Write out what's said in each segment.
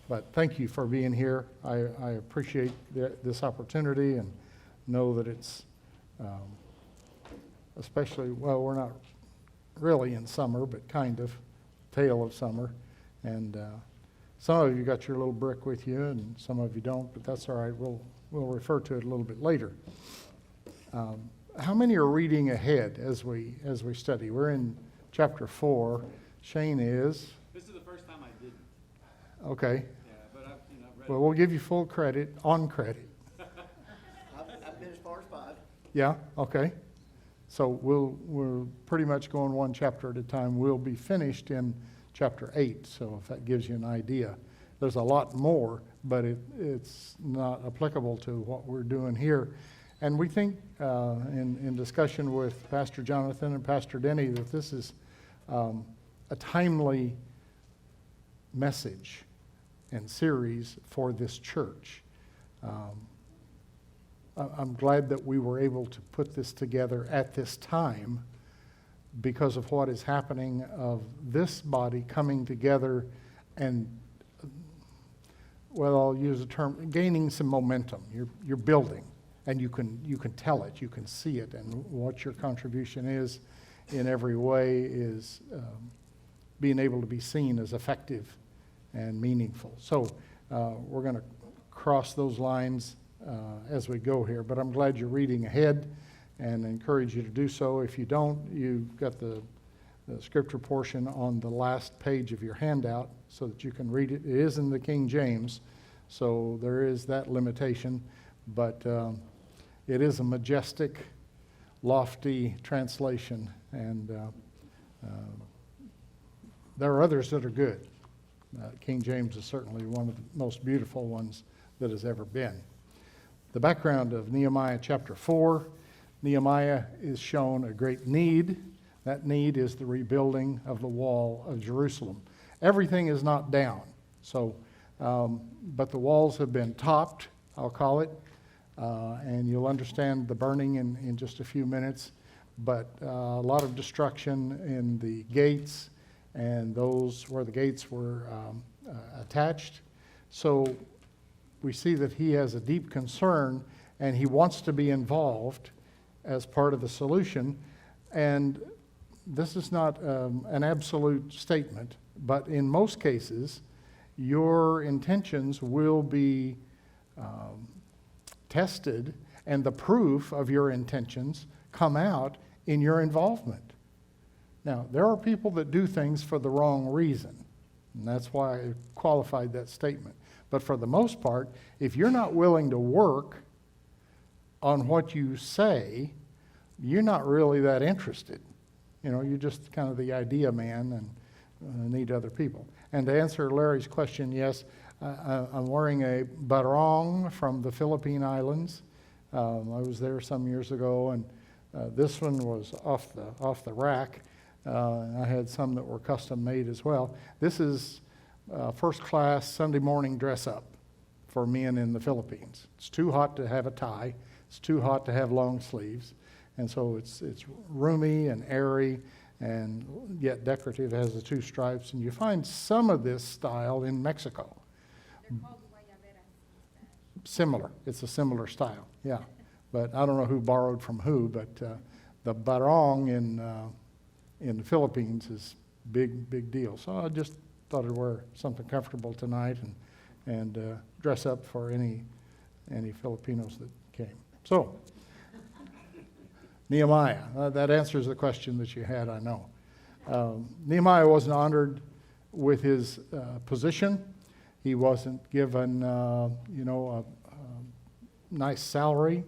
But thank you for being here. I appreciate this opportunity and know that it's especially, well, we're not really in summer, but kind of, tail of summer. And some of you got your little brick with you, and some of you don't, but that's all right. We'll refer to it a little bit later. How many are reading ahead as we study? We're in chapter 4. Shane is. This is the first time I didn't. Okay. Yeah, but I've read Well, we'll give you full credit, on credit. I've been as far as 5. Yeah, okay. So we're pretty much going one chapter at a time. We'll be finished in chapter 8, so if that gives you an idea. There's a lot more, but it's not applicable to what we're doing here. And we think in discussion with Pastor Jonathan and Pastor Denny that this is a timely message and series for this church. I'm glad that we were able to put this together at this time because of what is happening of this body coming together and, well, I'll use the term, gaining some momentum. You're building, and you can tell it, you can see it, and what your contribution is in every way is being able to be seen as effective and meaningful. So we're going to cross those lines as we go here, but I'm glad you're reading ahead and encourage you to do so. If you don't, you've got the scripture portion on the last page of your handout so that you can read it. It is in the King James, so there is that limitation, but it is a majestic, lofty translation, and there are others that are good. King James is certainly one of the most beautiful ones that has ever been. The background of Nehemiah chapter 4, Nehemiah is shown a great need. That need is the rebuilding of the wall of Jerusalem. Everything is not down, so but the walls have been topped, I'll call it, and you'll understand the burning in just a few minutes, but a lot of destruction in the gates and those where the gates were attached. So we see that he has a deep concern and he wants to be involved as part of the solution. And this is not an absolute statement, but in most cases, your intentions will be tested, and the proof of your intentions come out in your involvement. Now, there are people that do things for the wrong reason, and that's why I qualified that statement. But for the most part, if you're not willing to work on what you say, you're not really that interested. You know, you're just kind of the idea man and need other people. And to answer Larry's question, yes, I'm wearing a barong from the Philippine Islands. I was there some years ago, and this one was off the rack. I had some that were custom made as well. This is first class Sunday morning dress up for men in the Philippines. It's too hot to have a tie. It's too hot to have long sleeves. And so it's roomy and airy and yet decorative. It has the 2 stripes. And you find some of this style in Mexico. They're called guayaberas. Similar. It's a similar style, yeah. But I don't know who borrowed from who, but the barong in the Philippines is big deal. So I just thought I'd wear something comfortable tonight and dress up for any Filipinos that came. So, Nehemiah, that answers the question that you had, I know. Nehemiah wasn't honored with his position. He wasn't given, a nice salary.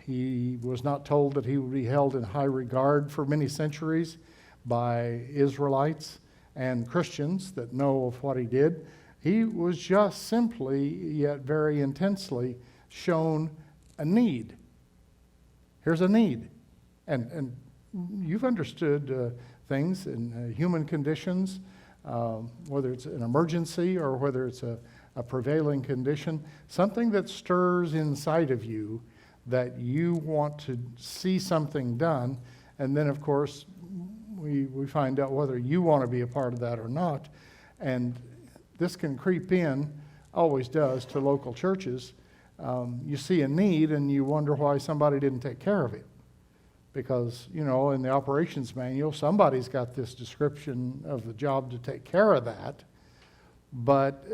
He was not told that he would be held in high regard for many centuries by Israelites and Christians that know of what he did. He was just simply, yet very intensely, shown a need. Here's a need. And you've understood things in human conditions, whether it's an emergency or whether it's a prevailing condition, something that stirs inside of you that you want to see something done. And then, of course, we find out whether you want to be a part of that or not. And this can creep in, always does, to local churches. You see a need and you wonder why somebody didn't take care of it. Because, in the operations manual, somebody's got this description of the job to take care of that, but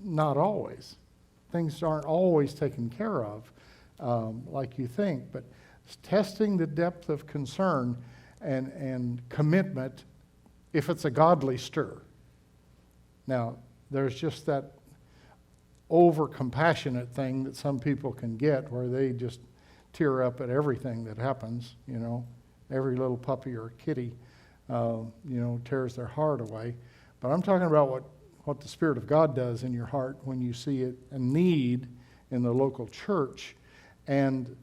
not always. Things aren't always taken care of like you think, but testing the depth of concern and commitment if it's a godly stir. Now, there's just that over-compassionate thing that some people can get where they just tear up at everything that happens, every little puppy or kitty, tears their heart away. But I'm talking about what the Spirit of God does in your heart when you see a need in the local church. And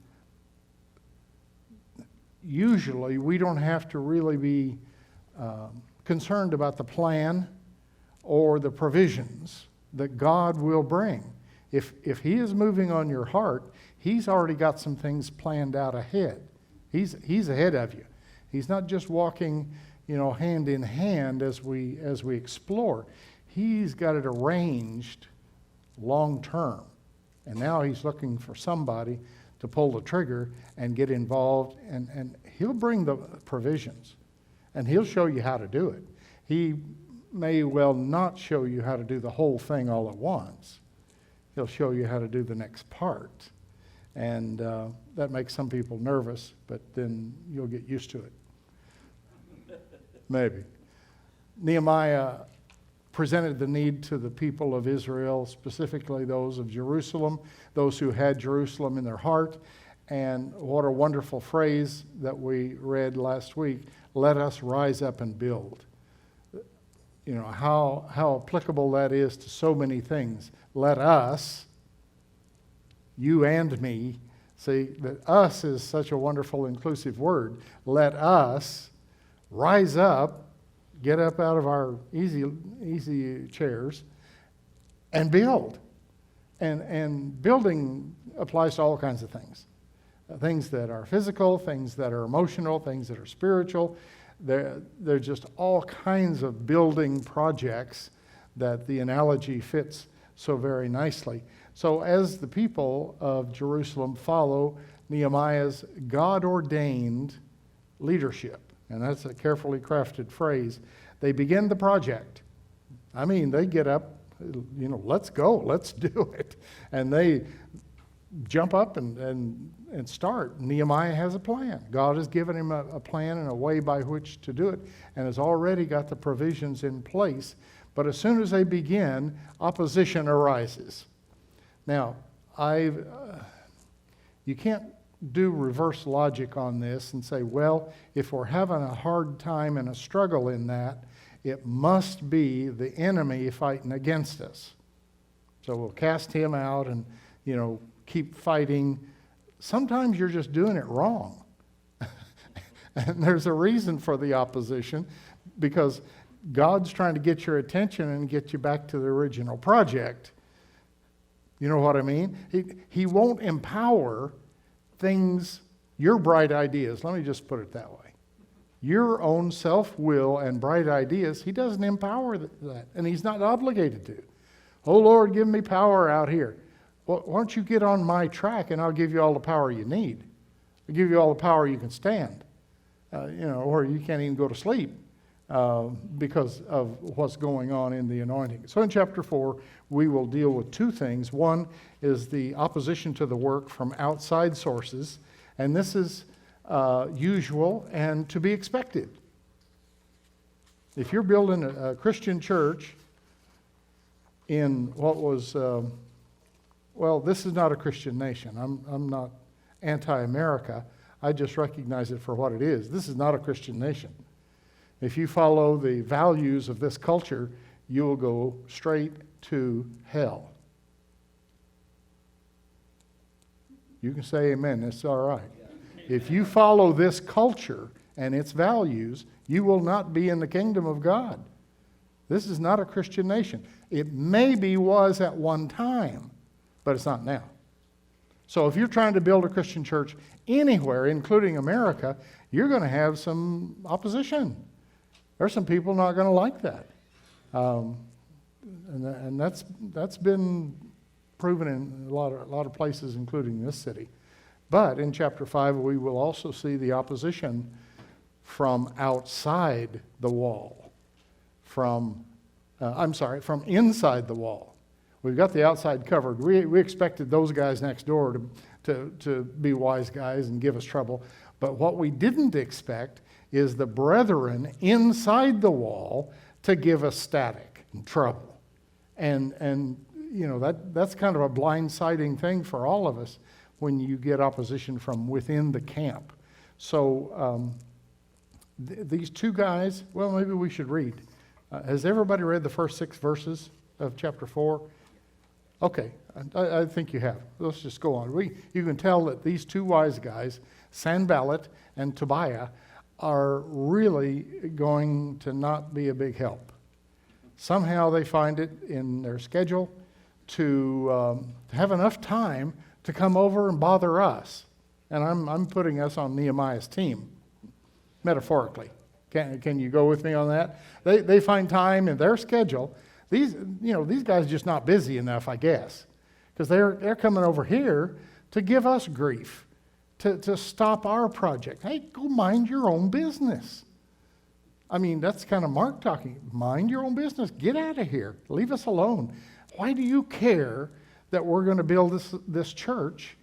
usually we don't have to really be concerned about the plan or the provisions that God will bring. If He is moving on your heart, He's already got some things planned out ahead. He's ahead of you. He's not just walking, hand in hand as we explore. He's got it arranged long term. And now He's looking for somebody to pull the trigger and get involved, and He'll bring the provisions, and He'll show you how to do it. He may well not show you how to do the whole thing all at once. He'll show you how to do the next part. And that makes some people nervous, but then you'll get used to it. Maybe. Nehemiah presented the need to the people of Israel, specifically those of Jerusalem, those who had Jerusalem in their heart. And what a wonderful phrase that we read last week, let us rise up and build. How applicable that is to so many things. Let us, you and me, see that us is such a wonderful inclusive word. Let us rise up, get up out of our easy chairs, and build. And building applies to all kinds of things. Things that are physical, things that are emotional, things that are spiritual. There are just all kinds of building projects that the analogy fits so very nicely. So as the people of Jerusalem follow Nehemiah's God-ordained leadership, and that's a carefully crafted phrase, they begin the project. I mean, they get up, let's go, let's do it. And they jump up and start. Nehemiah has a plan. God has given him a plan and a way by which to do it, and has already got the provisions in place. But as soon as they begin, opposition arises. Now, you can't do reverse logic on this and say, well, if we're having a hard time and a struggle in that, it must be the enemy fighting against us. So we'll cast him out and, keep fighting. Sometimes you're just doing it wrong. And there's a reason for the opposition, because God's trying to get your attention and get you back to the original project. You know what I mean? He won't empower things, your bright ideas. Let me just put it that way. Your own self-will and bright ideas, He doesn't empower that, and He's not obligated to. Oh, Lord, give me power out here. Well, why don't you get on my track and I'll give you all the power you need. I'll give you all the power you can stand, or you can't even go to sleep because of what's going on in the anointing. So in chapter 4, we will deal with two things. One is the opposition to the work from outside sources, and this is usual and to be expected. If you're building a Christian church in what was... this is not a Christian nation. I'm not anti-America. I just recognize it for what it is. This is not a Christian nation. If you follow the values of this culture, you will go straight to hell. You can say amen. It's all right. If you follow this culture and its values, you will not be in the kingdom of God. This is not a Christian nation. It maybe was at one time, but it's not now. So if you're trying to build a Christian church anywhere, including America, you're going to have some opposition. There's some people not going to like that. And that's been proven in a lot of places, including this city. But in chapter 5, we will also see the opposition from outside the wall, from inside the wall. We've got the outside covered. We expected those guys next door to be wise guys and give us trouble. But what we didn't expect is the brethren inside the wall to give us static and trouble. And that's kind of a blindsiding thing for all of us when you get opposition from within the camp. So these two guys, well, maybe we should read. Has everybody read the first 6 verses of chapter 4? Okay, I think you have. Let's just go on. You can tell that these two wise guys, Sanballat and Tobiah, are really going to not be a big help. Somehow they find it in their schedule to have enough time to come over and bother us. And I'm putting us on Nehemiah's team, metaphorically. Can you go with me on that? They find time in their schedule. These guys are just not busy enough, I guess, because they're coming over here to give us grief, to stop our project. Hey, go mind your own business. I mean, that's kind of Mark talking. Mind your own business. Get out of here. Leave us alone. Why do you care that we're going to build this church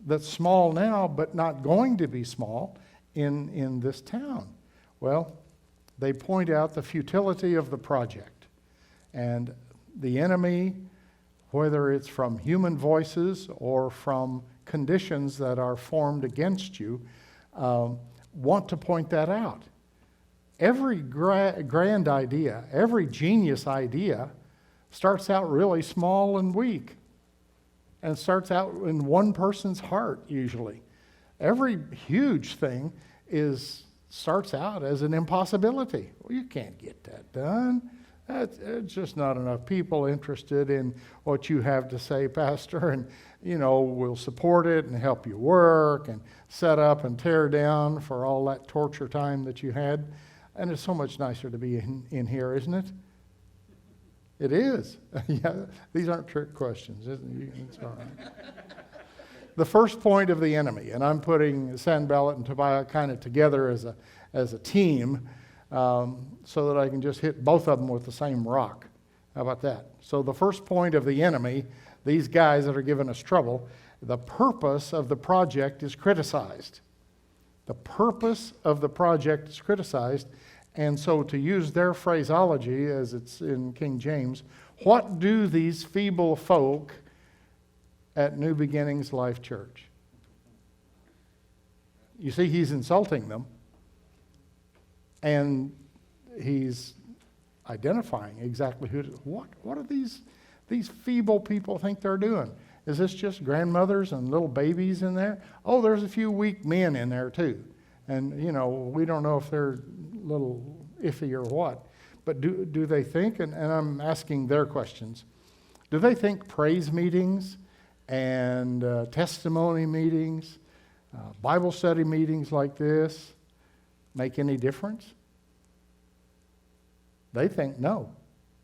that's small now but not going to be small in this town? Well, they point out the futility of the project. And the enemy, whether it's from human voices or from conditions that are formed against you, want to point that out. Every grand idea, every genius idea starts out really small and weak, and starts out in one person's heart usually. Every huge thing starts out as an impossibility. Well, you can't get that done. It's just not enough people interested in what you have to say, Pastor, and we'll support it and help you work and set up and tear down for all that torture time that you had. And it's so much nicer to be in here, isn't it? It is. Yeah, these aren't trick questions, isn't it? It's all right. The first point of the enemy, and I'm putting Sanballat and Tobiah kind of together as a team, so that I can just hit both of them with the same rock. How about that? So the first point of the enemy, these guys that are giving us trouble, the purpose of the project is criticized. The purpose of the project is criticized. And so to use their phraseology, as it's in King James, what do these feeble folk at New Beginnings Life Church? You see, he's insulting them. And he's identifying exactly what do these feeble people think they're doing? Is this just grandmothers and little babies in there? Oh, there's a few weak men in there too. And, we don't know if they're a little iffy or what. But do they think, and I'm asking their questions, do they think praise meetings and testimony meetings, Bible study meetings like this make any difference? They think no.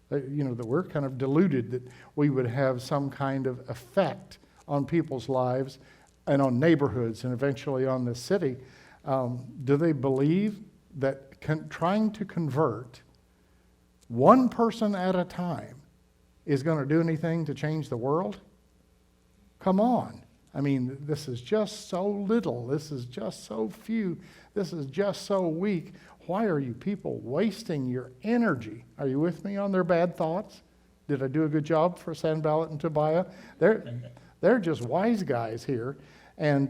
That we're kind of deluded that we would have some kind of effect on people's lives and on neighborhoods and eventually on this city. Do they believe that trying to convert one person at a time is going to do anything to change the world? Come on. I mean, this is just so little. This is just so few. This is just so weak. Why are you people wasting your energy? Are you with me on their bad thoughts? Did I do a good job for Sanballat and Tobiah? They're just wise guys here. And,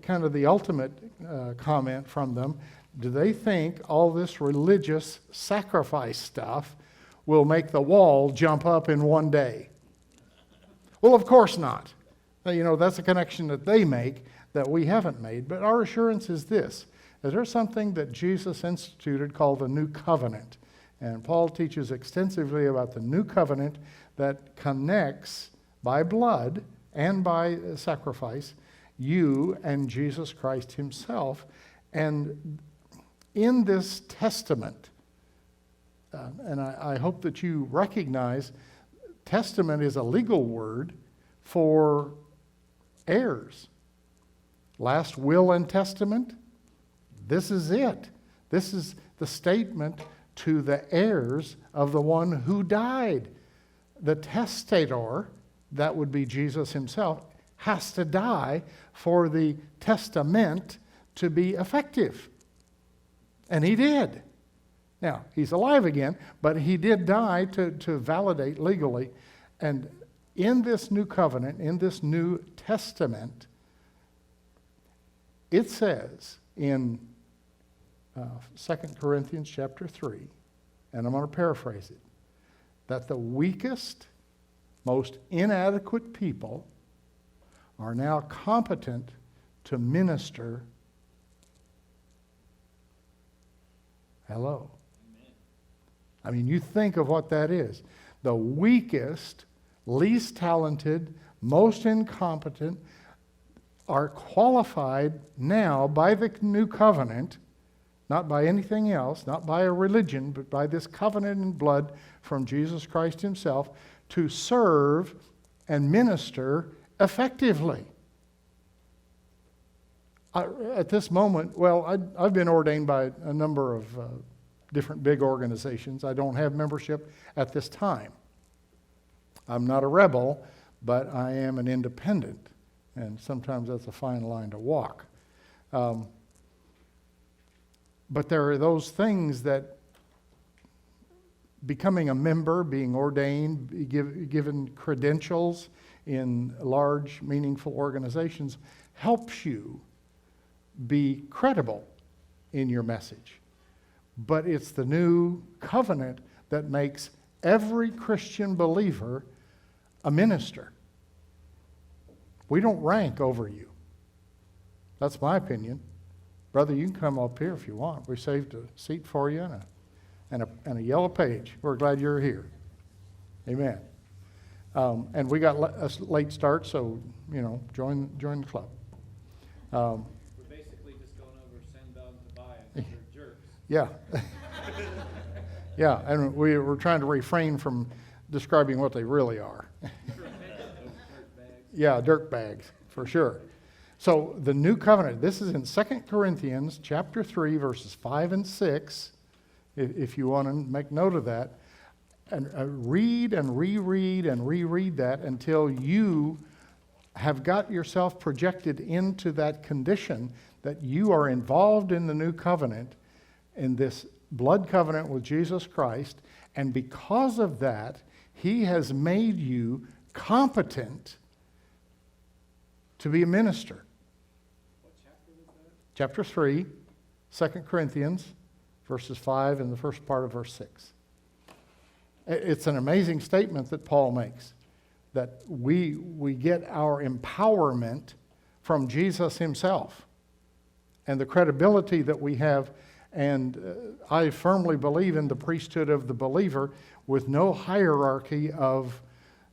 kind of the ultimate comment from them, do they think all this religious sacrifice stuff will make the wall jump up in one day? Well, of course not. That's a connection that they make that we haven't made. But our assurance is this. Is there something that Jesus instituted called the New Covenant? And Paul teaches extensively about the New Covenant that connects by blood and by sacrifice you and Jesus Christ himself. And in this testament, and I hope that you recognize testament is a legal word for heirs. Last will and testament, this is it. This is the statement to the heirs of the one who died. The testator, that would be Jesus himself, has to die for the testament to be effective. And he did. Now, he's alive again, but he did die to validate legally. And in this new covenant, in this new testament, it says in 2 Corinthians chapter 3, and I'm going to paraphrase it, that the weakest, most inadequate people are now competent to minister. Hello. Amen. I mean, you think of what that is. The weakest, least talented, most incompetent are qualified now by the new covenant, not by anything else, not by a religion, but by this covenant in blood from Jesus Christ himself, to serve and minister effectively. At this moment, well, I've been ordained by a number of different big organizations. I don't have membership at this time. I'm not a rebel, but I am an independent, and sometimes that's a fine line to walk. But there are those things that becoming a member, being ordained, given credentials in large, meaningful organizations helps you be credible in your message. But it's the new covenant that makes every Christian believer a minister. We don't rank over you. That's my opinion. Brother, you can come up here if you want. We saved a seat for you and a yellow page. We're glad you're here. Amen. And we got a late start, so, join the club. We're basically just going over Sanballat and Tobiah, and they're jerks. Yeah. Yeah, and we're trying to refrain from describing what they really are. Yeah, dirt bags, for sure. So the new covenant, this is in 2 Corinthians chapter 3, verses 5 and 6, if you want to make note of that. And read and reread that until you have got yourself projected into that condition that you are involved in the new covenant, in this blood covenant with Jesus Christ, and because of that, he has made you competent to be a minister. What chapter was that? Chapter 3, 2 Corinthians, verses 5 and the first part of verse 6. It's an amazing statement that Paul makes, that we get our empowerment from Jesus himself and the credibility that we have. And I firmly believe in the priesthood of the believer with no hierarchy of,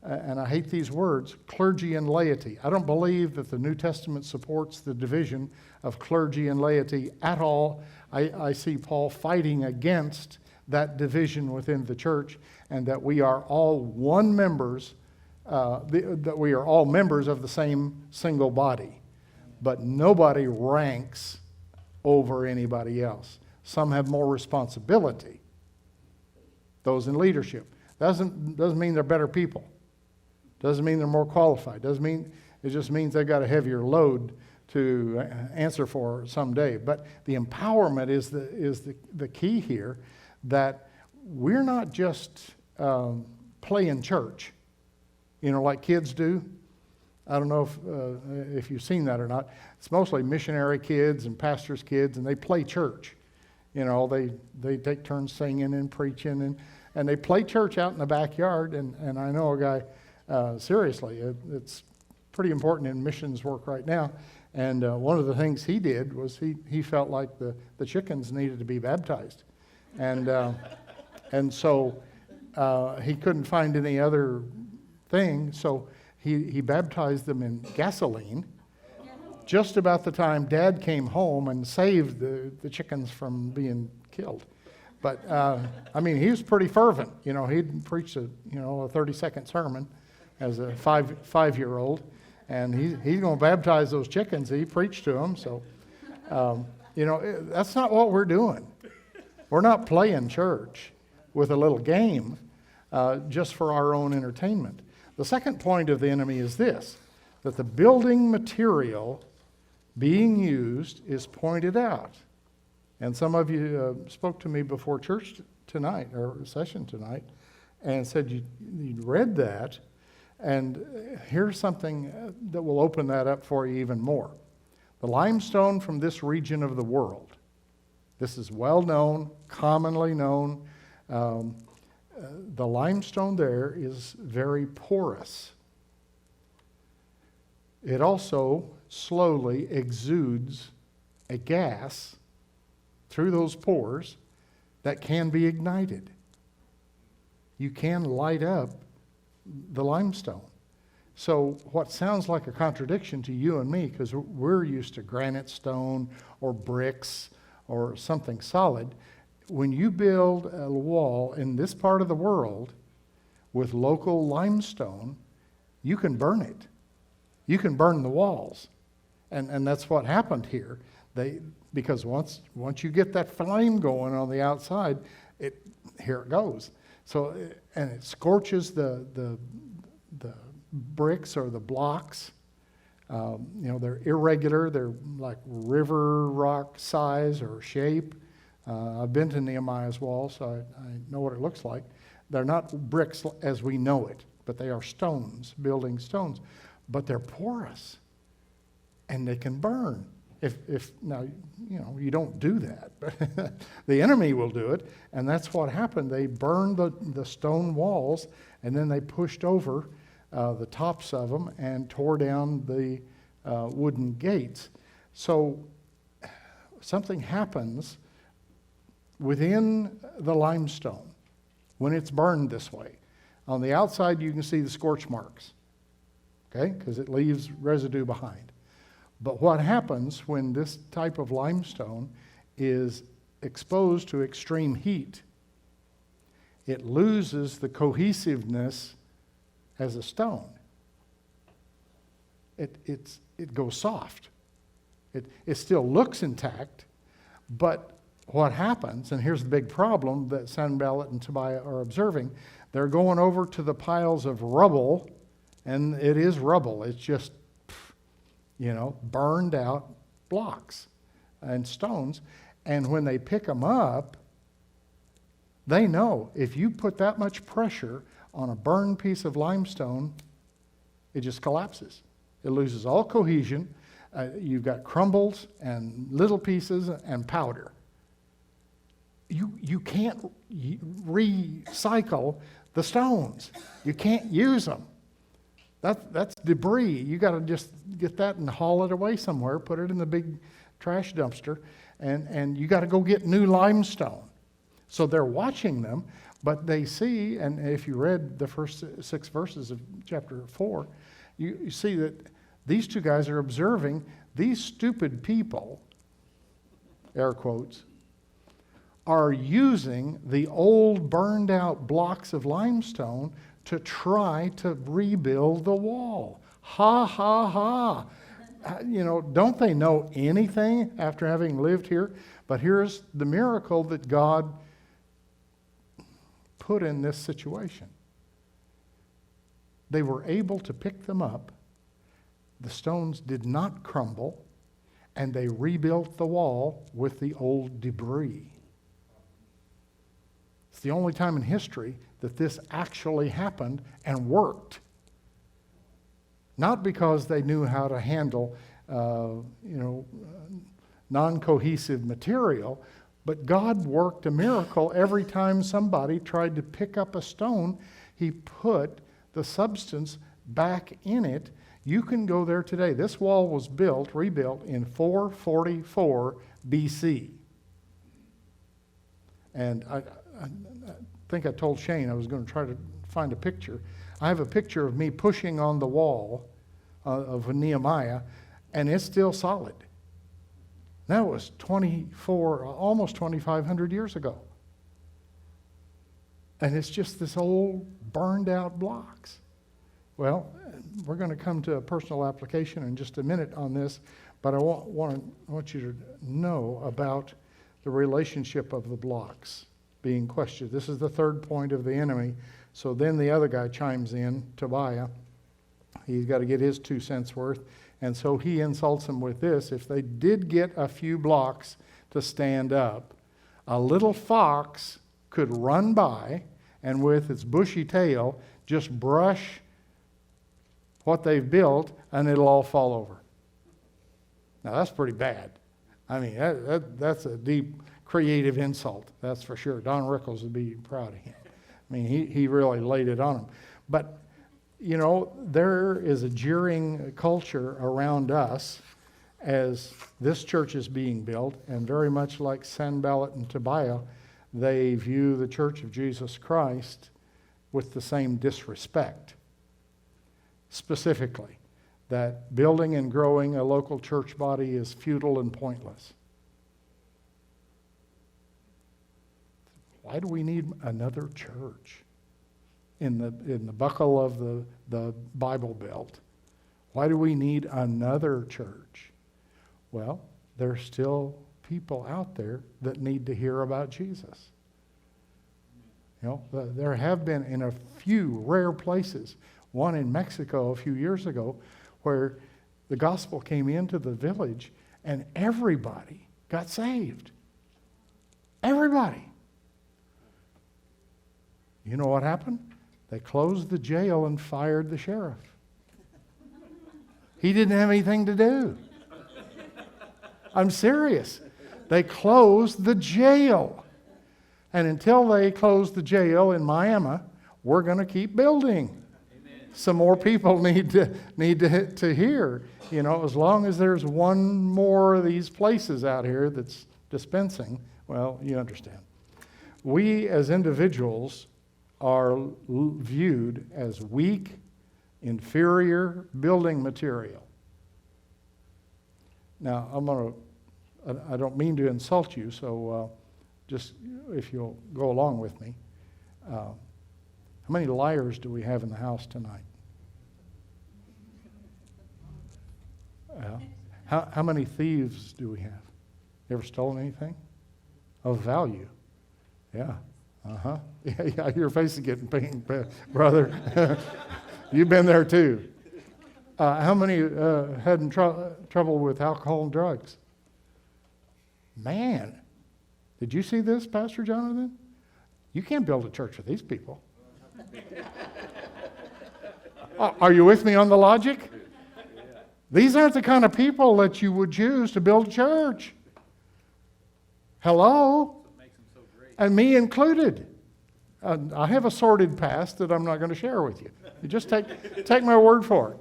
and I hate these words, clergy and laity. I don't believe that the New Testament supports the division of clergy and laity at all. I see Paul fighting against that division within the church, and that we are all that we are all members of the same single body. But nobody ranks over anybody else. Some have more responsibility. Those in leadership. Doesn't mean they're better people. Doesn't mean they're more qualified. It just means they've got a heavier load to answer for someday. But the empowerment is the key here, that we're not just playing church, like kids do. I don't know if you've seen that or not. It's mostly missionary kids and pastors' kids, and they play church. They take turns singing and preaching, and they play church out in the backyard. And I know a guy, seriously, it's pretty important in missions work right now. And one of the things he did was he felt like the chickens needed to be baptized. And so he couldn't find any other thing, so he baptized them in gasoline just about the time Dad came home and saved the chickens from being killed. But, I mean, he was pretty fervent. You know, he'd preached a 30-second sermon as a five-year-old, and he's going to baptize those chickens. He preached to them. So, that's not what we're doing. We're not playing church with a little game just for our own entertainment. The second point of the enemy is this, that the building material being used is pointed out. And some of you spoke to me before church tonight, or session tonight, and said you'd read that, and here's something that will open that up for you even more. The limestone from this region of the world, this is well known, commonly known. The limestone there is very porous. It also slowly exudes a gas through those pores that can be ignited. You can light up the limestone. So what sounds like a contradiction to you and me, because we're used to granite stone or bricks or something solid, when you build a wall in this part of the world with local limestone, you can burn it. You can burn the walls. And that's what happened here. Because once you get that flame going on the outside, here it goes. So, and it scorches the bricks or the blocks. They're irregular. They're like river rock size or shape. I've been to Nehemiah's wall, so I know what it looks like. They're not bricks as we know it, but they are stones, building stones. But they're porous, and they can burn. If now, you don't do that, but the enemy will do it, and that's what happened. They burned the stone walls, and then they pushed over the tops of them and tore down the wooden gates. So something happens within the limestone when it's burned this way. On the outside, you can see the scorch marks, okay, because it leaves residue behind. But what happens when this type of limestone is exposed to extreme heat? It loses the cohesiveness as a stone. It goes soft. It still looks intact, but what happens, and here's the big problem that Sanballat and Tobiah are observing, they're going over to the piles of rubble, and it is rubble. It's just, burned out blocks and stones. And when they pick them up, they know if you put that much pressure on a burned piece of limestone, it just collapses. It loses all cohesion. You've got crumbles and little pieces and powder. You can't recycle the stones. You can't use them. That's debris. You got to just get that and haul it away somewhere, put it in the big trash dumpster, and you got to go get new limestone. So they're watching them, but they see, and if you read the first 6 verses of chapter 4, you see that these two guys are observing these stupid people, air quotes, are using the old burned out blocks of limestone to try to rebuild the wall. Ha, ha, ha. Don't they know anything after having lived here? But here's the miracle that God put in this situation. They were able to pick them up. The stones did not crumble, and they rebuilt the wall with the old debris. It's the only time in history that this actually happened and worked. Not because they knew how to handle, non-cohesive material, but God worked a miracle every time somebody tried to pick up a stone. He put the substance back in it. You can go there today. This wall was rebuilt in 444 BC. And I think I told Shane I was going to try to find a picture. I have a picture of me pushing on the wall of Nehemiah, and it's still solid. That was almost 2,500 years ago. And it's just this old burned out blocks. Well, we're going to come to a personal application in just a minute on this, but I want you to know about the relationship of the blocks being questioned. This is the third point of the enemy. So then the other guy chimes in, Tobiah. He's got to get his 2 cents worth. And so he insults them with this: if they did get a few blocks to stand up, a little fox could run by and with its bushy tail just brush what they've built and it'll all fall over. Now that's pretty bad. I mean, that's a deep creative insult, that's for sure. Don Rickles would be proud of him. I mean, he really laid it on him. But, you know, there is a jeering culture around us as this church is being built, and very much like Sanballat and Tobiah, they view the Church of Jesus Christ with the same disrespect. Specifically, that building and growing a local church body is futile and pointless. Why do we need another church in the buckle of the Bible Belt? Why do we need another church? Well, there's still people out there that need to hear about Jesus. You know, there have been in a few rare places, one in Mexico a few years ago, where the gospel came into the village and everybody got saved. Everybody. You know what happened? They closed the jail and fired the sheriff. He didn't have anything to do. I'm serious. They closed the jail. And until they close the jail in Miami, we're going to keep building. Amen. Some more people need to hear. You know, as long as there's one more of these places out here that's dispensing, well, you understand. We as individuals are viewed as weak, inferior building material. Now, I don't mean to insult you, so just if you'll go along with me. How many liars do we have in the house tonight? How many thieves do we have? You ever stolen anything of value? Yeah. Uh-huh. Yeah, your face is getting pink, brother. You've been there too. How many had trouble with alcohol and drugs? Man, did you see this, Pastor Jonathan? You can't build a church with these people. Are you with me on the logic? These aren't the kind of people that you would choose to build a church. Hello? And me included. I have a sordid past that I'm not going to share with you. You just take my word for it.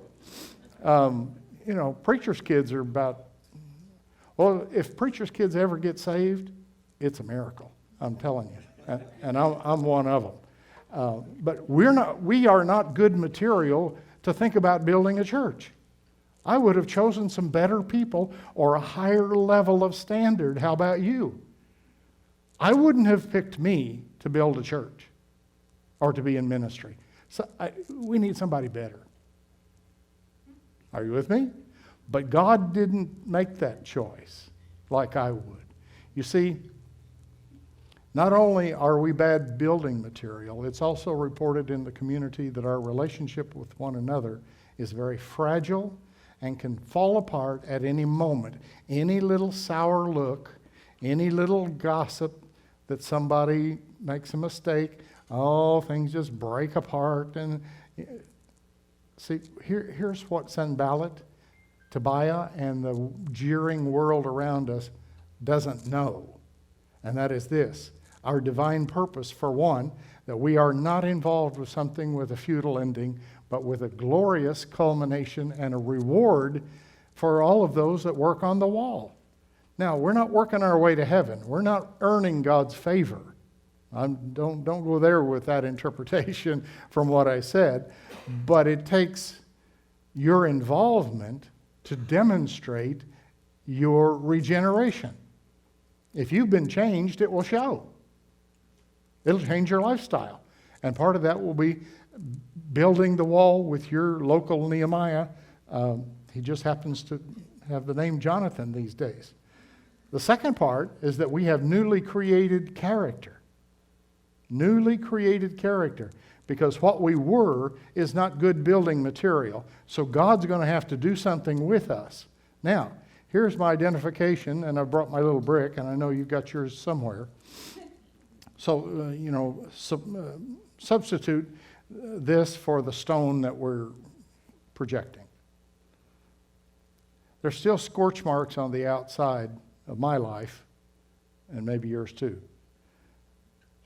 You know, preachers' kids are about, well, if preachers' kids ever get saved, it's a miracle. I'm telling you. And I'm one of them. But we are not good material to think about building a church. I would have chosen some better people or a higher level of standard. How about you? I wouldn't have picked me to build a church or to be in ministry. So we need somebody better. Are you with me? But God didn't make that choice like I would. You see, not only are we bad building material, it's also reported in the community that our relationship with one another is very fragile and can fall apart at any moment. Any little sour look, any little gossip that somebody makes a mistake, things just break apart. And see, here's what Sanballat, Tobiah, and the jeering world around us doesn't know. And that is this: our divine purpose, for one, that we are not involved with something with a futile ending, but with a glorious culmination and a reward for all of those that work on the wall. Now, we're not working our way to heaven. We're not earning God's favor. Don't go there with that interpretation from what I said. But it takes your involvement to demonstrate your regeneration. If you've been changed, it will show. It'll change your lifestyle. And part of that will be building the wall with your local Nehemiah. He just happens to have the name Jonathan these days. The second part is that we have newly created character. Newly created character. Because what we were is not good building material. So God's going to have to do something with us. Now, here's my identification, and I brought my little brick, and I know you've got yours somewhere. So, substitute this for the stone that we're projecting. There's still scorch marks on the outside of my life, and maybe yours too.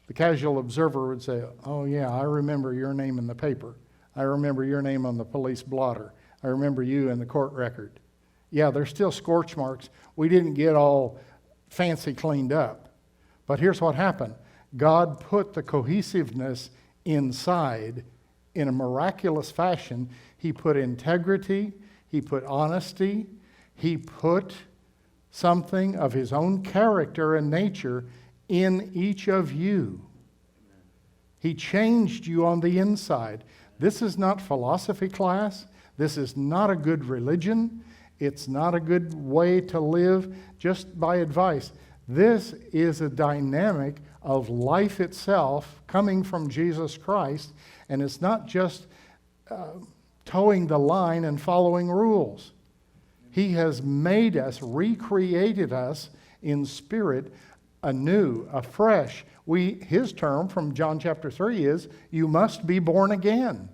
The casual observer would say, oh yeah, I remember your name in the paper. I remember your name on the police blotter. I remember you in the court record. Yeah, there's still scorch marks. We didn't get all fancy cleaned up. But here's what happened. God put the cohesiveness inside in a miraculous fashion. He put integrity. He put honesty. He put something of his own character and nature in each of you. He changed you on the inside. This is not philosophy class. This is not a good religion. It's not a good way to live just by advice. This is a dynamic of life itself coming from Jesus Christ, and it's not just towing the line and following rules. He has made us, recreated us in spirit anew, afresh. His term from John chapter 3 is, you must be born again.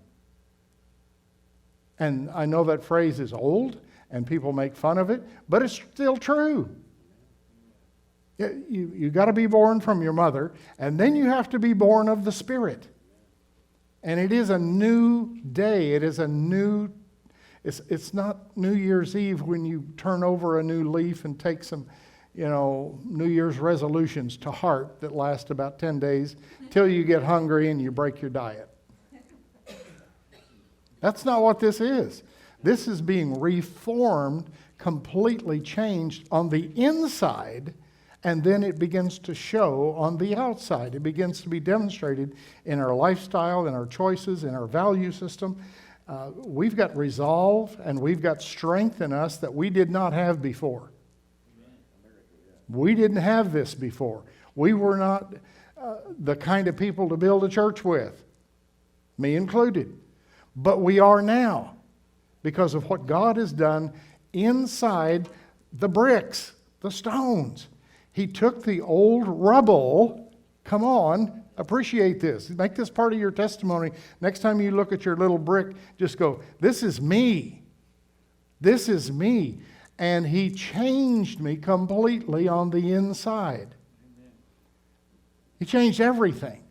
And I know that phrase is old, and people make fun of it, but it's still true. You got to be born from your mother, and then you have to be born of the Spirit. And it is a new day. It is a new, it's not New Year's Eve when you turn over a new leaf and take some, New Year's resolutions to heart that last about 10 days till you get hungry and you break your diet. That's not what this is. This is being reformed, completely changed on the inside, and then it begins to show on the outside. It begins to be demonstrated in our lifestyle, in our choices, in our value system. We've got resolve and we've got strength in us that we did not have before. We didn't have this before. We were not the kind of people to build a church with, me included. But we are now because of what God has done inside the bricks, the stones. He took the old rubble. Come on, appreciate this. Make this part of your testimony. Next time you look at your little brick, just go, this is me. This is me. And he changed me completely on the inside. He changed everything.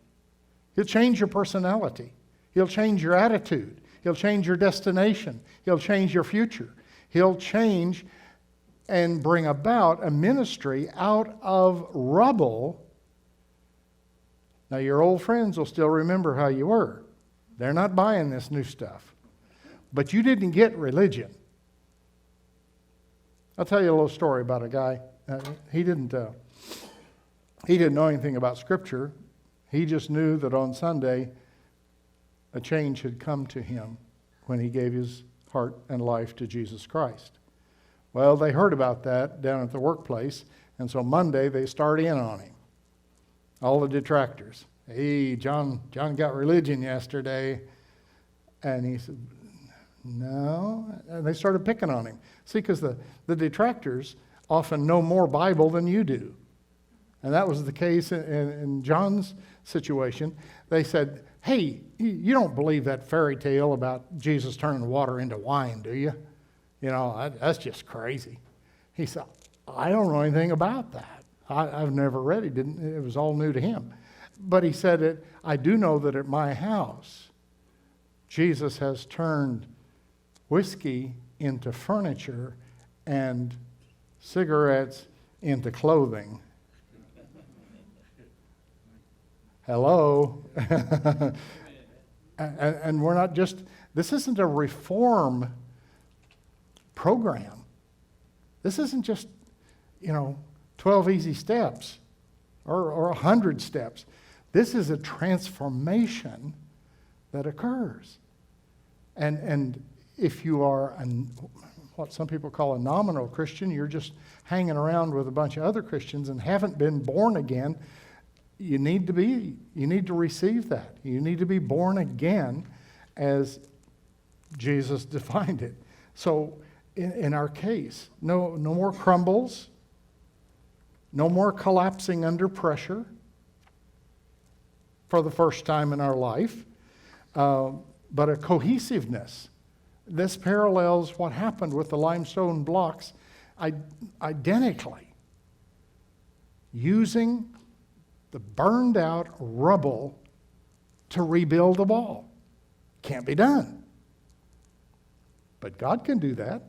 He'll change your personality. He'll change your attitude. He'll change your destination. He'll change your future. He'll change and bring about a ministry out of rubble. Now, your old friends will still remember how you were. They're not buying this new stuff. But you didn't get religion. I'll tell you a little story about a guy. He didn't know anything about Scripture. He just knew that on Sunday a change had come to him when he gave his heart and life to Jesus Christ. Well, they heard about that down at the workplace, and so Monday they start in on him. All the detractors. Hey, John got religion yesterday. And he said, no. And they started picking on him. See, because the detractors often know more Bible than you do. And that was the case in John's situation. They said, hey, you don't believe that fairy tale about Jesus turning water into wine, do you? That's just crazy. He said, I don't know anything about that. I've never read it. It was all new to him. But he said, I do know that at my house, Jesus has turned whiskey into furniture and cigarettes into clothing. Hello. And we're not just, this isn't a reform program. This isn't just, 12 easy steps or 100 steps. This is a transformation that occurs. And if you are what some people call a nominal Christian, you're just hanging around with a bunch of other Christians and haven't been born again, you need to receive that. You need to be born again as Jesus defined it. So in our case, no more crumbles, no more collapsing under pressure for the first time in our life, but a cohesiveness. This parallels what happened with the limestone blocks identically, using the burned out rubble to rebuild the wall. Can't be done. But God can do that.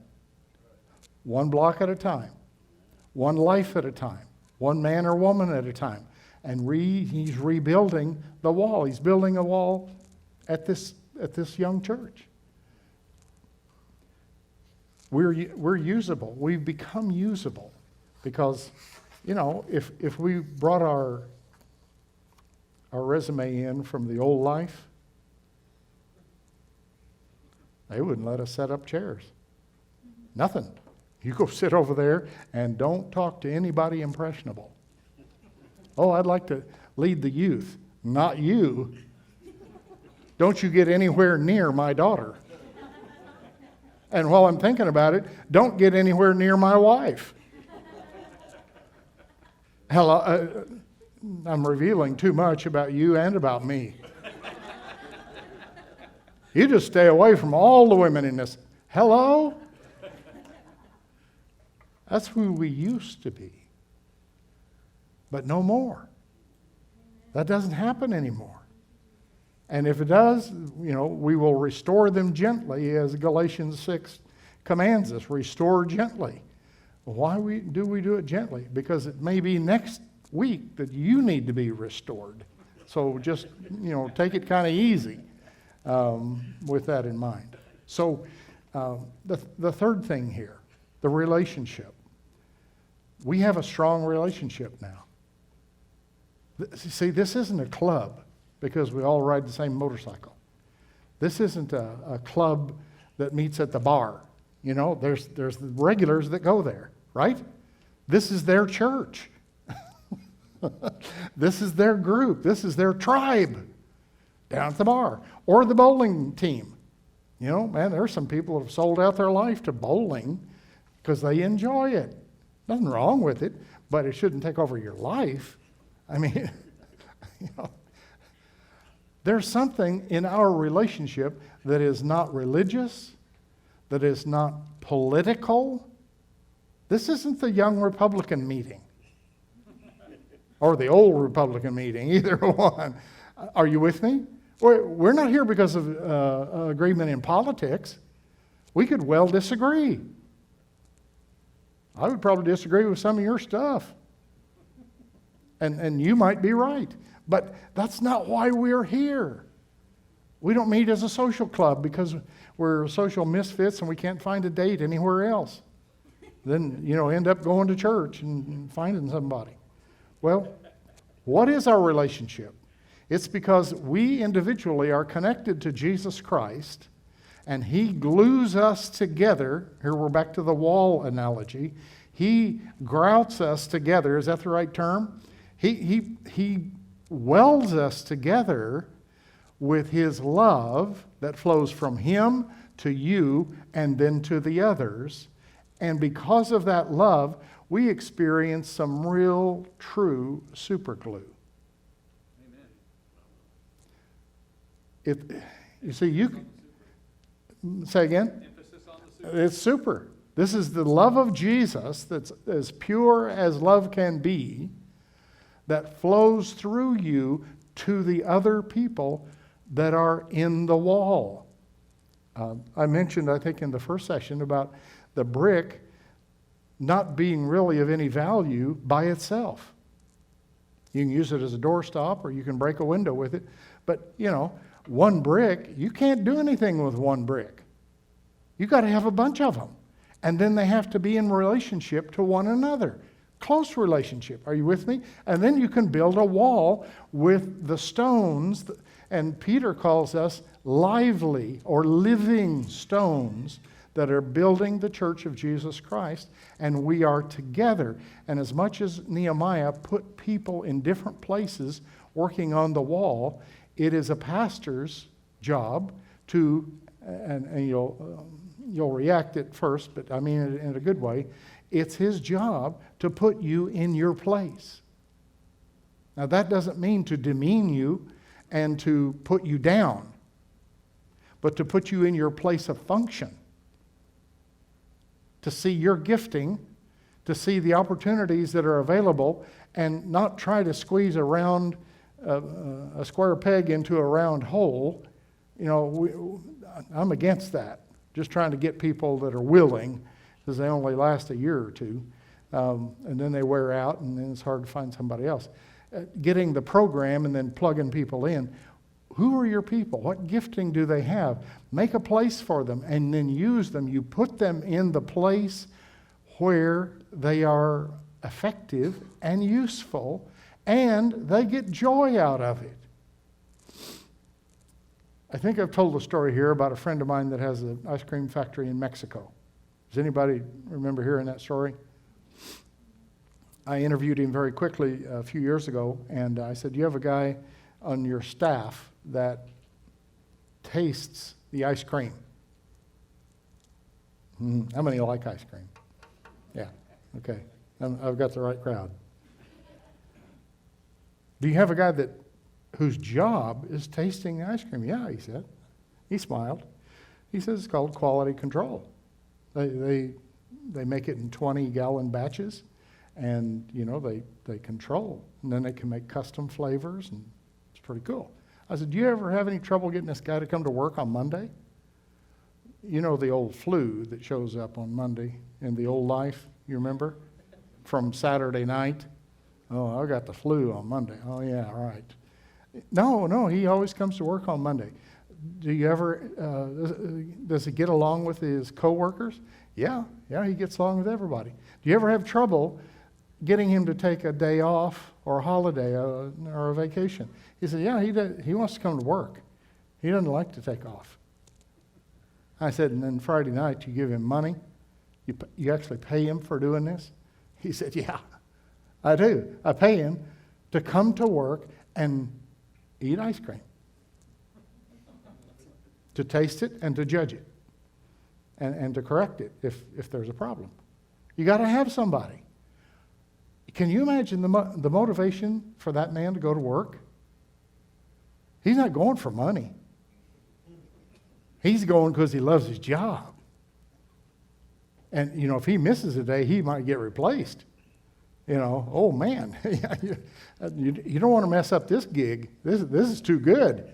One block at a time, one life at a time, one man or woman at a time. And he's rebuilding the wall. He's building a wall at this young church. We're usable. We've become usable because, if we brought our resume in from the old life, they wouldn't let us set up chairs. Nothing. You go sit over there and don't talk to anybody impressionable. Oh, I'd like to lead the youth. Not you. Don't you get anywhere near my daughter. And while I'm thinking about it, don't get anywhere near my wife. Hello, I'm revealing too much about you and about me. You just stay away from all the women in this. Hello? That's who we used to be. But no more. That doesn't happen anymore. And if it does, we will restore them gently, as Galatians 6 commands us, restore gently. Why do we do it gently? Because it may be next week that you need to be restored. So just, take it kind of easy with that in mind. So the third thing here, the relationship. We have a strong relationship now. See, this isn't a club because we all ride the same motorcycle. This isn't a club that meets at the bar. There's the regulars that go there, right? This is their church. This is their group. This is their tribe down at the bar. Or the bowling team. Man, there's some people that have sold out their life to bowling because they enjoy it. Nothing wrong with it, but it shouldn't take over your life. I mean, there's something in our relationship that is not religious, that is not political. This isn't the young Republican meeting or the old Republican meeting, either one. Are you with me? We're not here because of agreement in politics. We could well disagree. I would probably disagree with some of your stuff. And you might be right. But that's not why we're here. We don't meet as a social club because we're social misfits and we can't find a date anywhere else. Then, end up going to church and finding somebody. Well, what is our relationship? It's because we individually are connected to Jesus Christ and He glues us together. Here we're back to the wall analogy. He grouts us together. Is that the right term? He welds us together with His love that flows from Him to you and then to the others. And because of that love, we experience some real, true super glue. You see, say again? Emphasis on the super. It's super. This is the love of Jesus that's as pure as love can be, that flows through you to the other people that are in the wall. I mentioned, I think, in the first session about the brick not being really of any value by itself. You can use it as a doorstop or you can break a window with it. But, one brick, you can't do anything with one brick. You've got to have a bunch of them. And then they have to be in relationship to one another. Close relationship. Are you with me? And then you can build a wall with the stones, and Peter calls us lively or living stones that are building the church of Jesus Christ, and we are together. And as much as Nehemiah put people in different places working on the wall, it is a pastor's job to, and you'll react at first, but I mean it in a good way, it's his job to put you in your place. Now that doesn't mean to demean you and to put you down, but to put you in your place of function, to see your gifting, to see the opportunities that are available, and not try to squeeze a square peg into a round hole. I'm against that. Just trying to get people that are willing, because they only last a year or two, and then they wear out, and then it's hard to find somebody else. Getting the program and then plugging people in. Who are your people? What gifting do they have? Make a place for them and then use them. You put them in the place where they are effective and useful, and they get joy out of it. I think I've told a story here about a friend of mine that has an ice cream factory in Mexico. Does anybody remember hearing that story? I interviewed him very quickly a few years ago, and I said, do you have a guy on your staff that tastes the ice cream? How many like ice cream? Yeah, okay. I've got the right crowd. Do you have a guy whose job is tasting the ice cream? Yeah, he said. He smiled. He says it's called quality control. They make it in 20-gallon batches, and they control, and then they can make custom flavors, and it's pretty cool. I said, do you ever have any trouble getting this guy to come to work on Monday? You know the old flu that shows up on Monday in the old life, you remember? From Saturday night. Oh, I got the flu on Monday. Oh, yeah, all right. No, he always comes to work on Monday. Do you ever, does he get along with his coworkers? Yeah, he gets along with everybody. Do you ever have trouble getting him to take a day off or a holiday or a vacation? He said, yeah, he wants to come to work. He doesn't like to take off. I said, and then Friday night you give him money? You actually pay him for doing this? He said, yeah, I do. I pay him to come to work and eat ice cream, to taste it and to judge it, and to correct it if there's a problem. You got to have somebody. Can you imagine the motivation for that man to go to work? He's not going for money. He's going because he loves his job. And, if he misses a day, he might get replaced. Oh man, you don't want to mess up this gig. This is too good.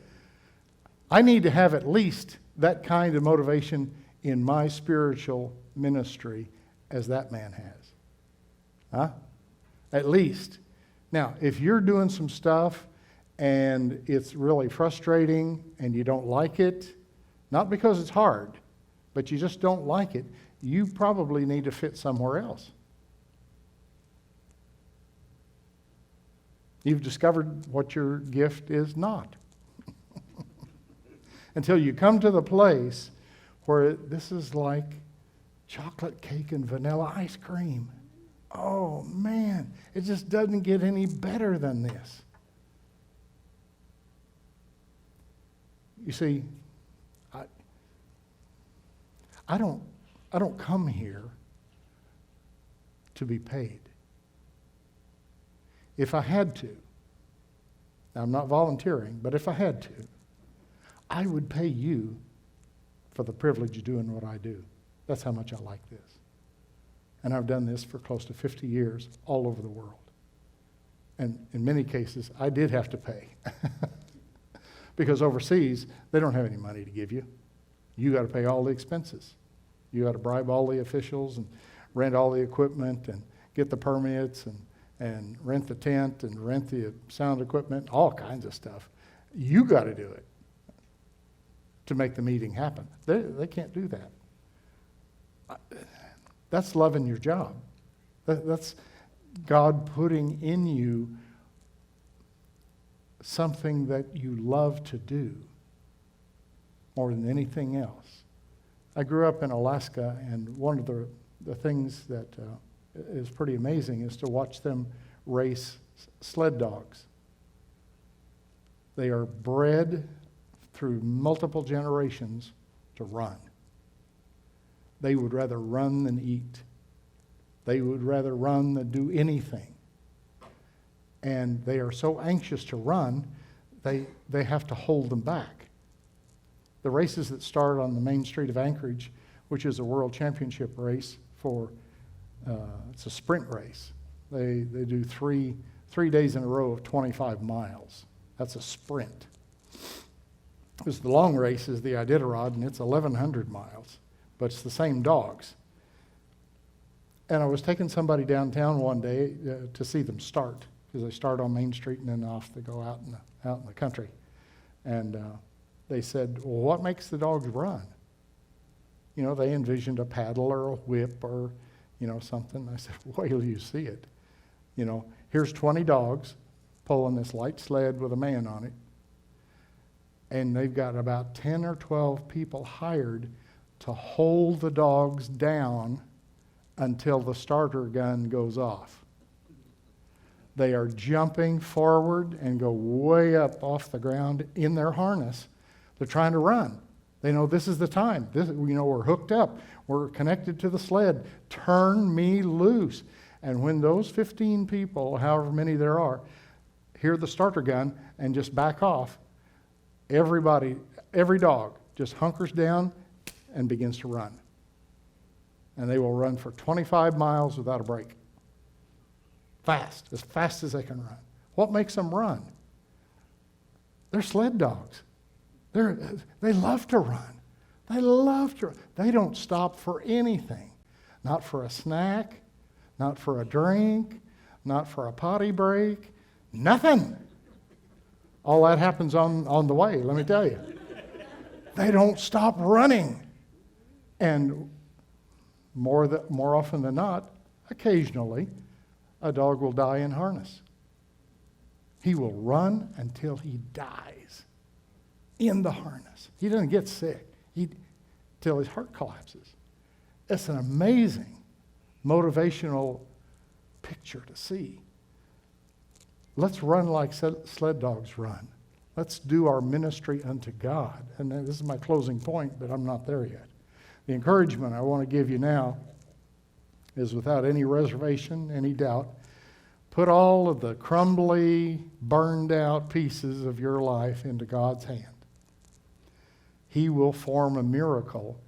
I need to have at least that kind of motivation in my spiritual ministry as that man has. Huh? At least. Now, if you're doing some stuff and it's really frustrating and you don't like it, not because it's hard, but you just don't like it, you probably need to fit somewhere else. You've discovered what your gift is not. Until you come to the place where this is like chocolate cake and vanilla ice cream. Oh man, it just doesn't get any better than this. You see, I don't come here to be paid. If I had to, now I'm not volunteering, but if I had to, I would pay you for the privilege of doing what I do. That's how much I like this. And I've done this for close to 50 years all over the world. And in many cases, I did have to pay. Because overseas, they don't have any money to give you. You got to pay all the expenses. You got to bribe all the officials and rent all the equipment and get the permits and rent the tent and rent the sound equipment, all kinds of stuff. You got to do it to make the meeting happen. They can't do that. That's loving your job. God putting in you something that you love to do more than anything else. I grew up in Alaska, and one of the things that is pretty amazing is to watch them race sled dogs. They are bred through multiple generations to run. They would rather run than eat. They would rather run than do anything. And they are so anxious to run, they have to hold them back. The races that start on the main street of Anchorage, which is a world championship race for, it's a sprint race. They do three days in a row of 25 miles. That's a sprint. Because the long race is the Iditarod, and it's 1,100 miles, but it's the same dogs. And I was taking somebody downtown one day to see them start, because they start on Main Street and then off they go out in the country. And they said, well, what makes the dogs run? You know, they envisioned a paddle or a whip or, you know, something. I said, wait till you see it. You know, here's 20 dogs pulling this light sled with a man on it. And they've got about 10 or 12 people hired to hold the dogs down until the starter gun goes off. They are jumping forward and go way up off the ground in their harness. They're trying to run. They know this is the time. We're hooked up. We're connected to the sled. Turn me loose. And when those 15 people, however many there are, hear the starter gun and just back off, every dog just hunkers down and begins to run. And they will run for 25 miles without a break. As fast as they can run. What makes them run? They're sled dogs. They love to run. They love to run. They don't stop for anything. Not for a snack, not for a drink, not for a potty break, nothing. All that happens on the way, let me tell you. They don't stop running. And more often than not, occasionally, a dog will die in harness. He will run until he dies in the harness. He doesn't get sick till his heart collapses. It's an amazing motivational picture to see. Let's run like sled dogs run. Let's do our ministry unto God. And this is my closing point, but I'm not there yet. The encouragement I want to give you now is, without any reservation, any doubt, put all of the crumbly, burned out pieces of your life into God's hand. He will form a miracle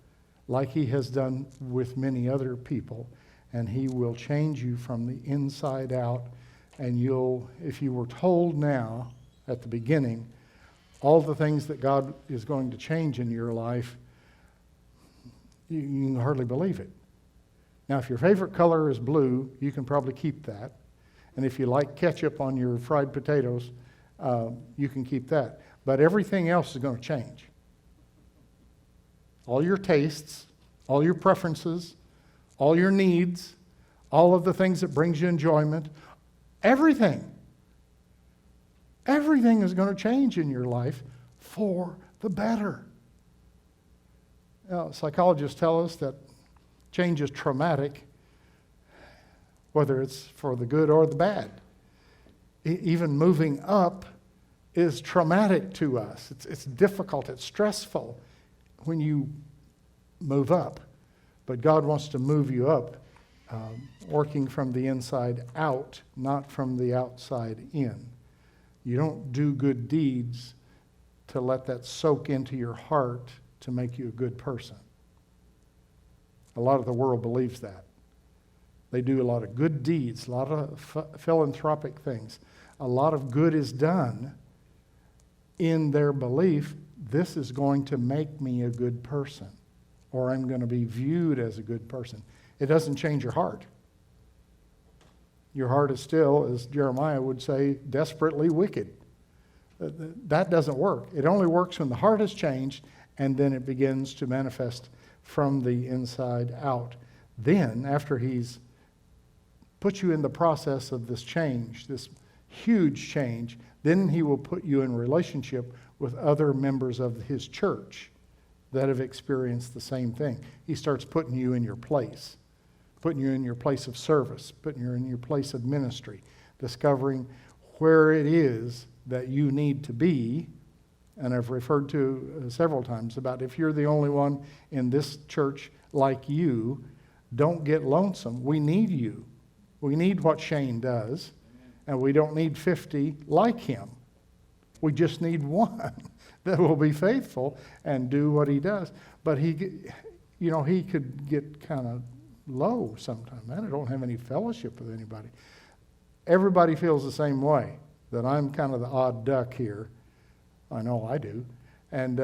like he has done with many other people, and he will change you from the inside out. And if you were told now at the beginning all the things that God is going to change in your life, you can hardly believe it. Now, if your favorite color is blue, you can probably keep that. And if you like ketchup on your fried potatoes, you can keep that. But everything else is going to change. All your tastes, all your preferences, all your needs, all of the things that brings you enjoyment, everything is going to change in your life for the better. Now, psychologists tell us that change is traumatic, whether it's for the good or the bad. Even moving up is traumatic to us. It's difficult, it's stressful when you move up. But God wants to move you up, working from the inside out, not from the outside in. You don't do good deeds to let that soak into your heart to make you a good person. A lot of the world believes that. They do a lot of good deeds, a lot of philanthropic things. A lot of good is done in their belief, this is going to make me a good person, or I'm going to be viewed as a good person. It doesn't change your heart. Your heart is still, as Jeremiah would say, desperately wicked. That doesn't work. It only works when the heart has changed, and then it begins to manifest from the inside out. Then, after he's put you in the process of this change, this huge change. Then he will put you in relationship with other members of his church that have experienced the same thing. He starts putting you in your place, putting you in your place of service, putting you in your place of ministry, discovering where it is that you need to be. And I've referred to several times about if you're the only one in this church like you, don't get lonesome. We need you. We need what Shane does, and we don't need 50 like him. We just need one that will be faithful and do what he does. But he could get kind of low sometimes. Man, I don't have any fellowship with anybody. Everybody feels the same way, that I'm kind of the odd duck here. I know I do. And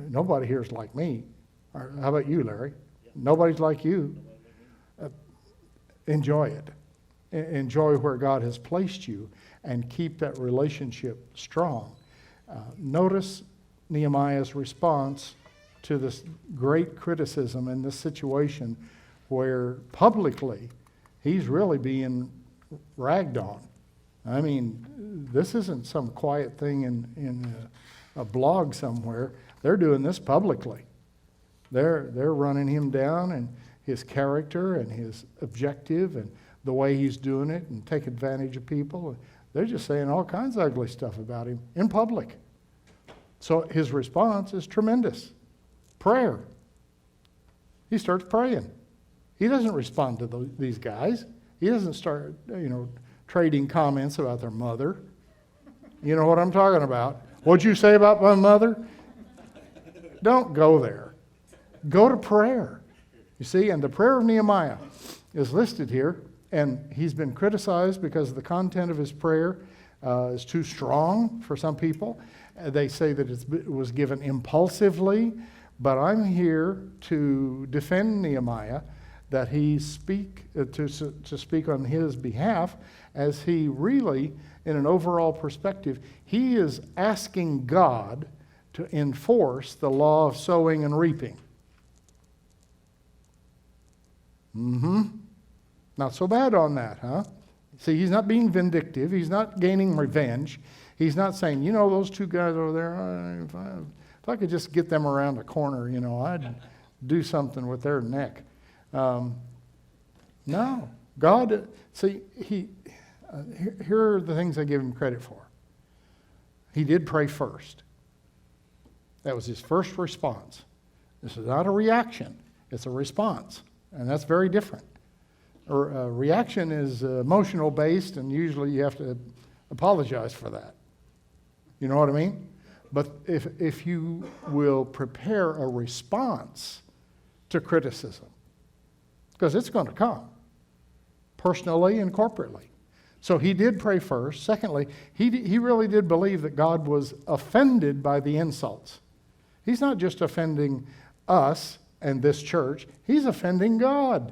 nobody here is like me. How about you, Larry? Nobody's like you. Enjoy it. Enjoy where God has placed you and keep that relationship strong. Notice Nehemiah's response to this great criticism in this situation where publicly he's really being ragged on. I mean, this isn't some quiet thing in a blog somewhere. They're doing this publicly. They're running him down and his character and his objective and the way he's doing it and take advantage of people. They're just saying all kinds of ugly stuff about him in public. So his response is tremendous. Prayer. He starts praying. He doesn't respond to these guys. He doesn't start, trading comments about their mother. You know what I'm talking about. What'd you say about my mother? Don't go there. Go to prayer. You see, and the prayer of Nehemiah is listed here, and he's been criticized because the content of his prayer is too strong for some people. They say that it was given impulsively, but I'm here to defend Nehemiah, that he to speak on his behalf, as he really, in an overall perspective, he is asking God to enforce the law of sowing and reaping. Not so bad on that, huh? See, he's not being vindictive. He's not gaining revenge. He's not saying, those two guys over there, if I could just get them around a corner, I'd do something with their neck. No. God, see, here are the things I give him credit for. He did pray first. That was his first response. This is not a reaction. It's a response. And that's very different. A reaction is emotional based, and usually you have to apologize for that. You know what I mean? But if you will prepare a response to criticism, because it's going to come, personally and corporately. So he did pray first. Secondly, he really did believe that God was offended by the insults. He's not just offending us and this church. He's offending God.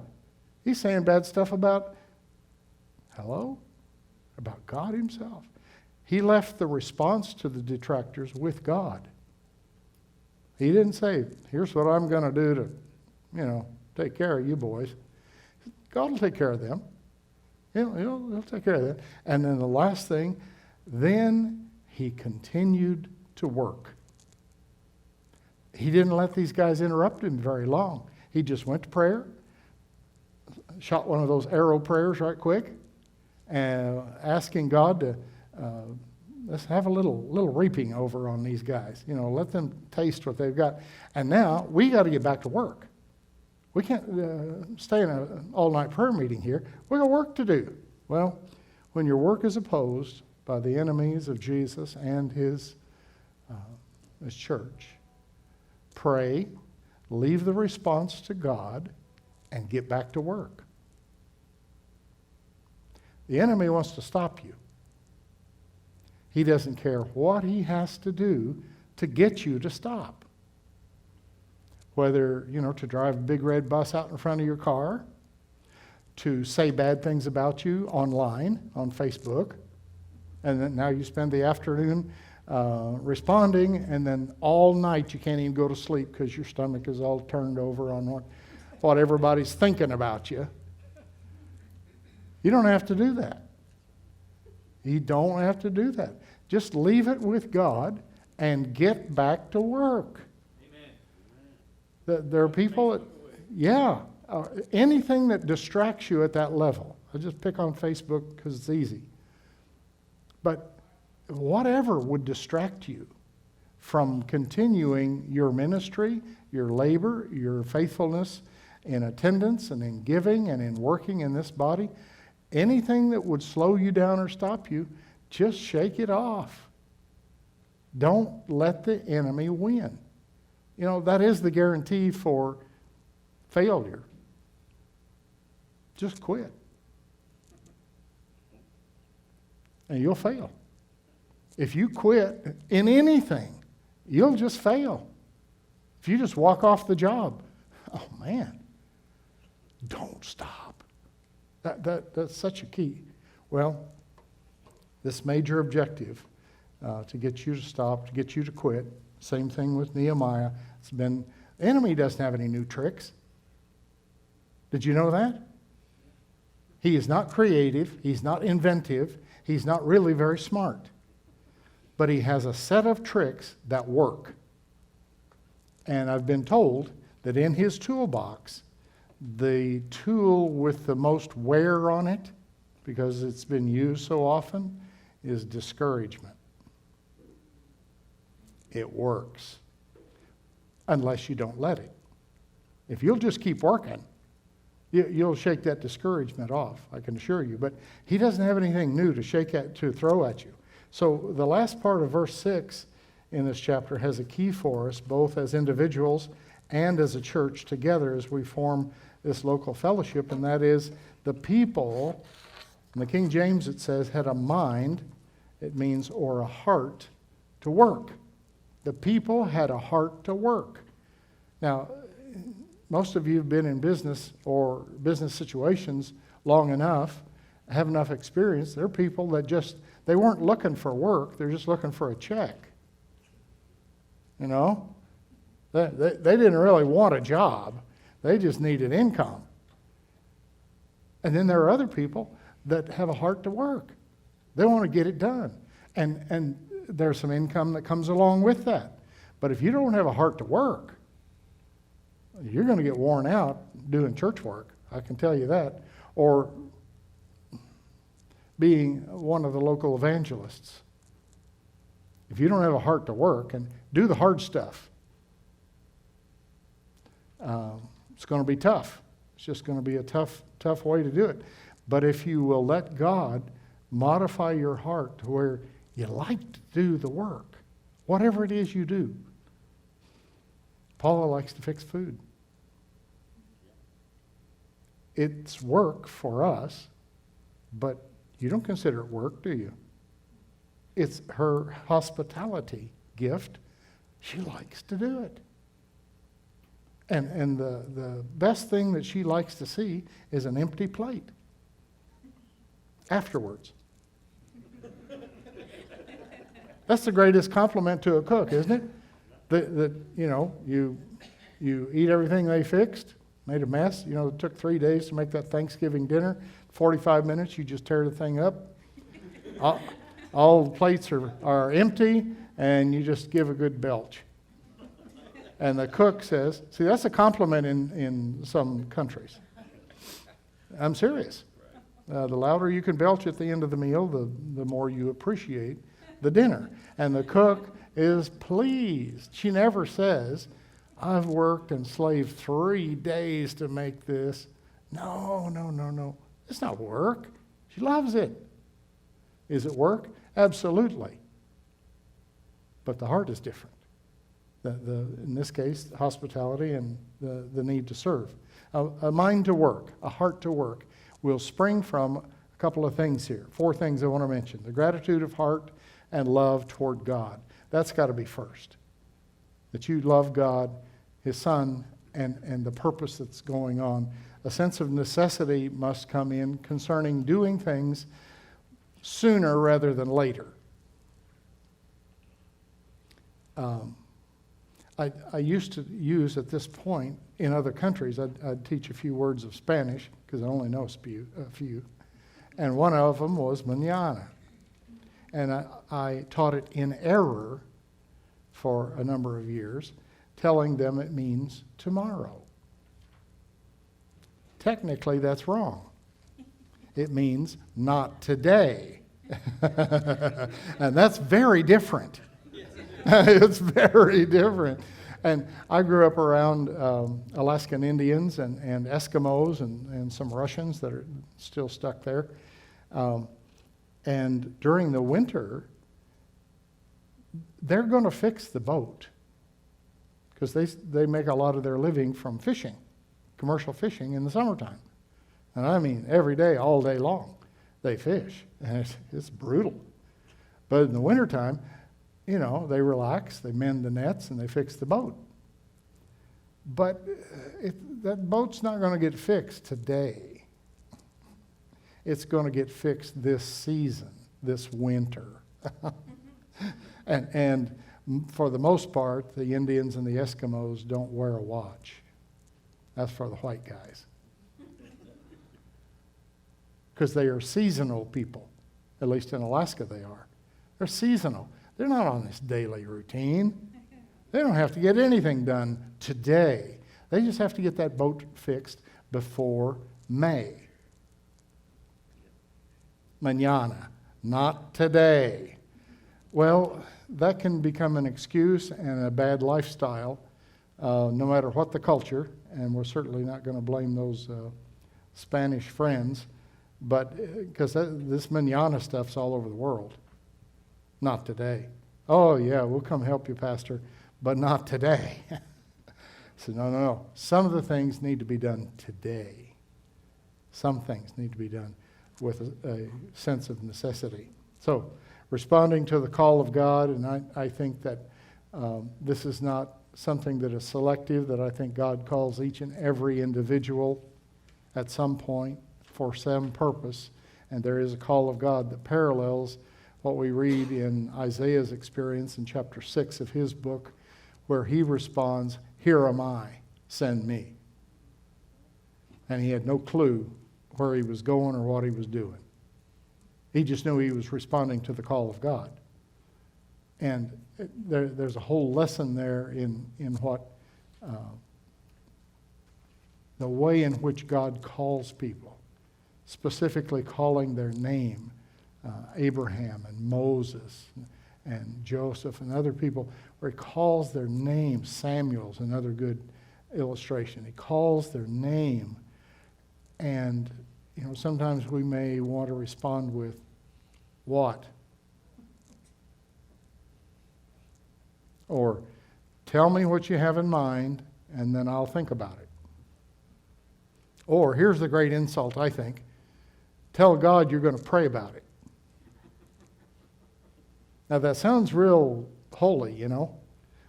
He's saying bad stuff about God himself. He left the response to the detractors with God. He didn't say, here's what I'm going to do to, take care of you boys. God will take care of them. He'll take care of that. And then the last thing, then he continued to work. He didn't let these guys interrupt him very long. He just went to prayer, shot one of those arrow prayers right quick, and asking God to let's have a little reaping over on these guys. Let them taste what they've got. And now we got to get back to work. We can't stay in an all-night prayer meeting here. We got work to do. Well, when your work is opposed by the enemies of Jesus and his church, pray, leave the response to God, and get back to work. The enemy wants to stop you. He doesn't care what he has to do to get you to stop. Whether, to drive a big red bus out in front of your car, to say bad things about you online, on Facebook, and then now you spend the afternoon responding, and then all night you can't even go to sleep because your stomach is all turned over on what everybody's thinking about you. You don't have to do that. You don't have to do that. Just leave it with God and get back to work. Amen. There are people that, yeah, anything that distracts you at that level. I just pick on Facebook because it's easy. But whatever would distract you from continuing your ministry, your labor, your faithfulness in attendance and in giving and in working in this body, anything that would slow you down or stop you, just shake it off. Don't let the enemy win. You know, that is the guarantee for failure. Just quit. And you'll fail. If you quit in anything, you'll just fail. If you just walk off the job, oh man, don't stop. That's such a key. Well, this major objective to get you to stop, to get you to quit, same thing with Nehemiah. The enemy doesn't have any new tricks. Did you know that? He is not creative. He's not inventive. He's not really very smart. But he has a set of tricks that work. And I've been told that in his toolbox, the tool with the most wear on it, because it's been used so often, is discouragement. It works. Unless you don't let it. If you'll just keep working, you'll shake that discouragement off, I can assure you. But he doesn't have anything new to throw at you. So the last part of verse 6 in this chapter has a key for us, both as individuals and as a church together as we form this local fellowship, and that is the people, in the King James it says, had a mind, it means, or a heart to work. The people had a heart to work. Now, most of you have been in business or business situations long enough, have enough experience. There are people that they weren't looking for work, they're just looking for a check. You know? They didn't really want a job. They just needed income. And then there are other people that have a heart to work. They want to get it done. And there's some income that comes along with that. But if you don't have a heart to work, you're going to get worn out doing church work. I can tell you that. Or being one of the local evangelists. If you don't have a heart to work and do the hard stuff, it's going to be tough. It's just going to be a tough way to do it. But if you will let God modify your heart to where you like to do the work, whatever it is you do. Paula likes to fix food. It's work for us, but you don't consider it work, do you? It's her hospitality gift. She likes to do it. And the best thing that she likes to see is an empty plate afterwards. That's the greatest compliment to a cook, isn't it? That you eat everything they fixed, made a mess. You know, it took 3 days to make that Thanksgiving dinner. 45 minutes, you just tear the thing up. All the plates are empty, and you just give a good belch. And the cook says, see, that's a compliment in some countries. I'm serious. The louder you can belch at the end of the meal, the more you appreciate the dinner. And the cook is pleased. She never says, I've worked and slaved 3 days to make this. No. It's not work. She loves it. Is it work? Absolutely. But the heart is different. In this case, hospitality and the need to serve. A mind to work, a heart to work, will spring from a couple of things here. 4 things I want to mention. The gratitude of heart and love toward God. That's got to be first. That you love God, His Son, and the purpose that's going on. A sense of necessity must come in concerning doing things sooner rather than later. I used to use at this point in other countries, I'd teach a few words of Spanish because I only know a few. And one of them was manana. And I taught it in error for a number of years, telling them it means tomorrow. Technically, that's wrong. It means not today. And that's very different. It's very different. And I grew up around Alaskan Indians and Eskimos and some Russians that are still stuck there. And during the winter, they're going to fix the boat because they make a lot of their living from fishing, commercial fishing in the summertime. And I mean every day, all day long, they fish. And it's brutal. But in the wintertime, you know, they relax, they mend the nets, and they fix the boat. But that boat's not going to get fixed today. It's going to get fixed this season, this winter. And for the most part, the Indians and the Eskimos don't wear a watch. That's for the white guys. Because they are seasonal people. At least in Alaska they are. They're seasonal. They're not on this daily routine. They don't have to get anything done today. They just have to get that boat fixed before May. Mañana, not today. Well, that can become an excuse and a bad lifestyle, no matter what the culture, and we're certainly not going to blame those Spanish friends, but because this mañana stuff's all over the world. Not today. Oh, yeah, we'll come help you, Pastor, but not today. So no. Some of the things need to be done today. Some things need to be done with a sense of necessity. So, responding to the call of God, and I think that this is not something that is selective, that I think God calls each and every individual at some point for some purpose, and there is a call of God that parallels what we read in Isaiah's experience in chapter 6 of his book, where he responds, "Here am I, send me." And he had no clue where he was going or what he was doing. He just knew he was responding to the call of God. And there's a whole lesson there in what the way in which God calls people, specifically calling their name. Abraham and Moses and Joseph and other people, where he calls their name. Samuel's another good illustration. He calls their name, and sometimes we may want to respond with what? Or tell me what you have in mind, and then I'll think about it. Or here's the great insult, I think. Tell God you're going to pray about it. Now that sounds real holy,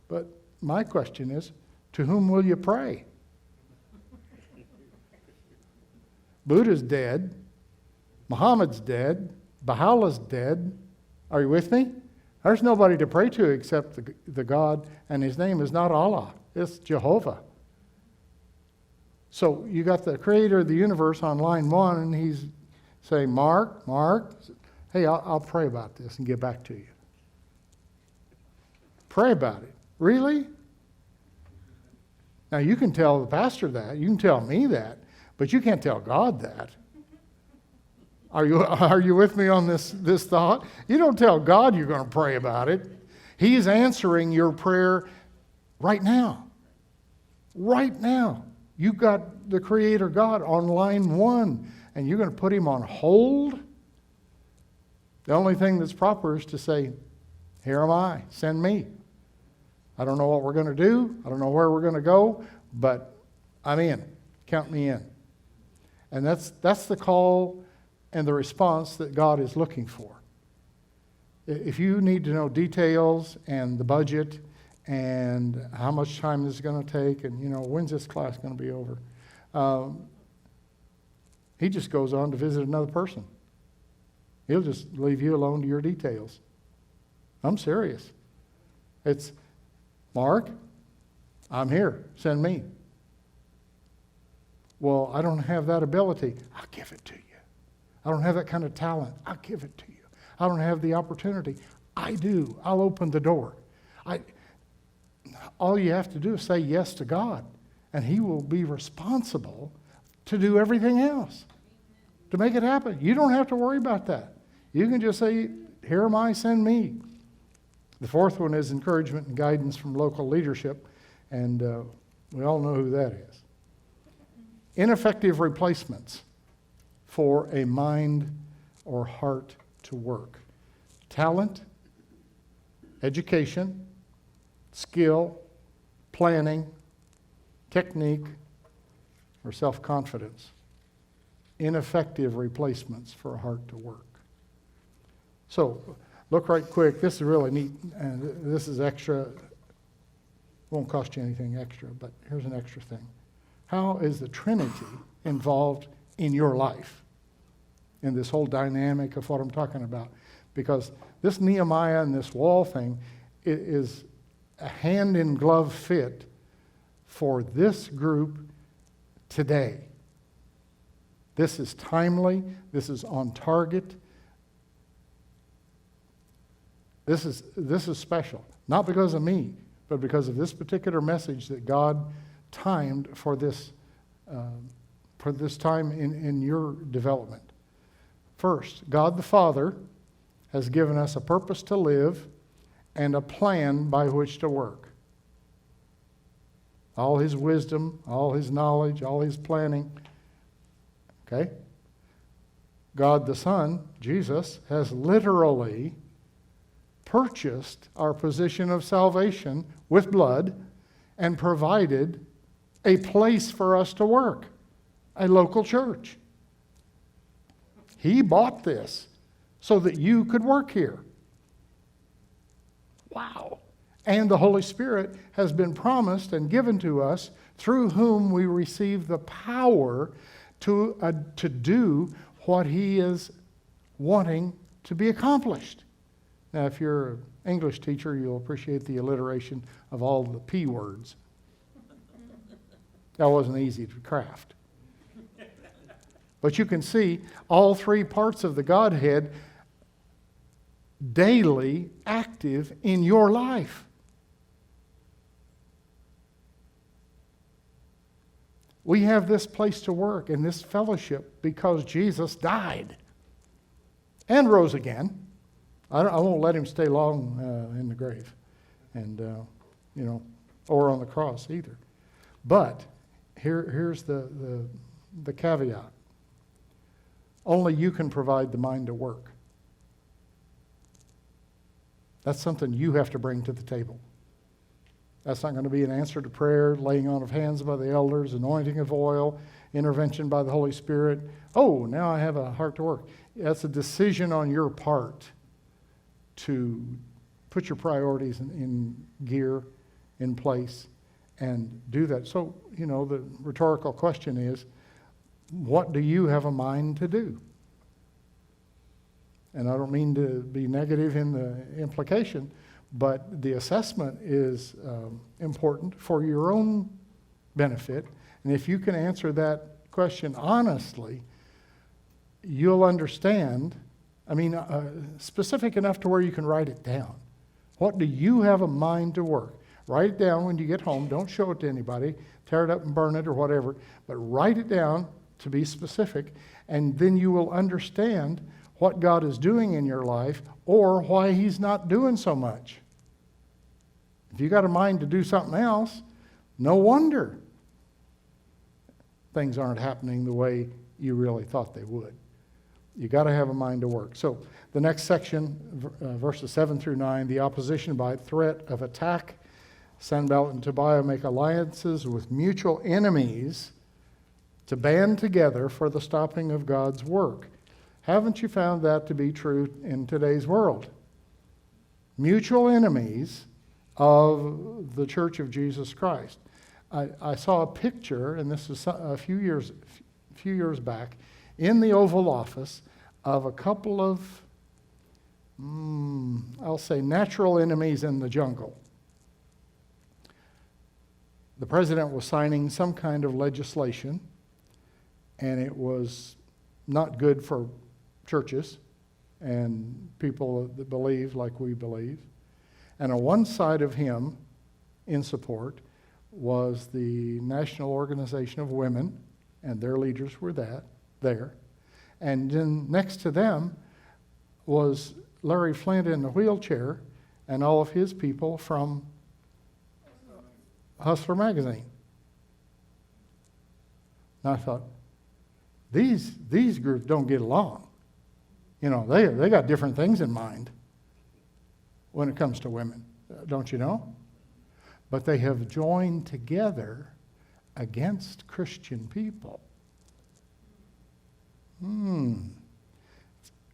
but my question is, to whom will you pray? Buddha's dead. Muhammad's dead. Baha'u'llah's dead. Are you with me? There's nobody to pray to except the God, and his name is not Allah. It's Jehovah. So you got the creator of the universe on line one, and he's saying, Mark, hey, I'll pray about this and get back to you. Pray about it. Really? Now you can tell the pastor that. You can tell me that. But you can't tell God that. Are you with me on this thought? You don't tell God you're going to pray about it. He's answering your prayer right now. Right now. You've got the Creator God on line one, and you're going to put him on hold? The only thing that's proper is to say, here am I, send me. I don't know what we're going to do. I don't know where we're going to go, but I'm in. Count me in. And that's the call and the response that God is looking for. If you need to know details and the budget and how much time this is going to take and, when's this class going to be over, he just goes on to visit another person. He'll just leave you alone to your details. I'm serious. It's, Mark, I'm here. Send me. Well, I don't have that ability. I'll give it to you. I don't have that kind of talent. I'll give it to you. I don't have the opportunity. I do. I'll open the door. All you have to do is say yes to God, and He will be responsible to do everything else, to make it happen. You don't have to worry about that. You can just say, here am I, send me. The fourth one is encouragement and guidance from local leadership, and we all know who that is. Ineffective replacements for a mind or heart to work. Talent, education, skill, planning, technique, or self-confidence. Ineffective replacements for a heart to work. So, look right quick. This is really neat, and this is extra. Won't cost you anything extra, but here's an extra thing. How is the Trinity involved in your life, in this whole dynamic of what I'm talking about? Because this Nehemiah and this wall thing is a hand-in-glove fit for this group today. This is timely. This is on target. This is special. Not because of me, but because of this particular message that God timed for this time in your development. First, God the Father has given us a purpose to live and a plan by which to work. All His wisdom, all His knowledge, all His planning. Okay? God the Son, Jesus, has literally purchased our position of salvation with blood and provided a place for us to work, a local church. He bought this so that you could work here. Wow. And the Holy Spirit has been promised and given to us, through whom we receive the power to do what He is wanting to be accomplished. Now, if you're an English teacher, you'll appreciate the alliteration of all the P words. That wasn't easy to craft. But you can see all three parts of the Godhead daily active in your life. We have this place to work and this fellowship because Jesus died and rose again. I won't let Him stay long in the grave, and or on the cross either. But here's the caveat. Only you can provide the mind to work. That's something you have to bring to the table. That's not going to be an answer to prayer, laying on of hands by the elders, anointing of oil, intervention by the Holy Spirit. Oh, now I have a heart to work. That's a decision on your part to put your priorities in gear, in place, and do that. So, the rhetorical question is, what do you have a mind to do? And I don't mean to be negative in the implication, but the assessment is important for your own benefit. And if you can answer that question honestly, you'll understand, specific enough to where you can write it down. What do you have a mind to work? Write it down when you get home. Don't show it to anybody. Tear it up and burn it or whatever. But write it down to be specific, and then you will understand what God is doing in your life or why He's not doing so much. If you got a mind to do something else, no wonder things aren't happening the way you really thought they would. You got to have a mind to work. So the next section, verses 7 through 9, the opposition by threat of attack. Sanballat and Tobiah make alliances with mutual enemies to band together for the stopping of God's work. Haven't you found that to be true in today's world? Mutual enemies of the Church of Jesus Christ. I saw a picture, and this was a few years back, in the Oval Office of a couple of, I'll say, natural enemies in the jungle. The president was signing some kind of legislation, and it was not good for churches and people that believe like we believe. And on one side of him, in support, was the National Organization of Women, and their leaders were there. And then next to them was Larry Flint in the wheelchair and all of his people from Hustler magazine. And I thought, these groups don't get along. You know, they got different things in mind when it comes to women, don't you know? But they have joined together against Christian people.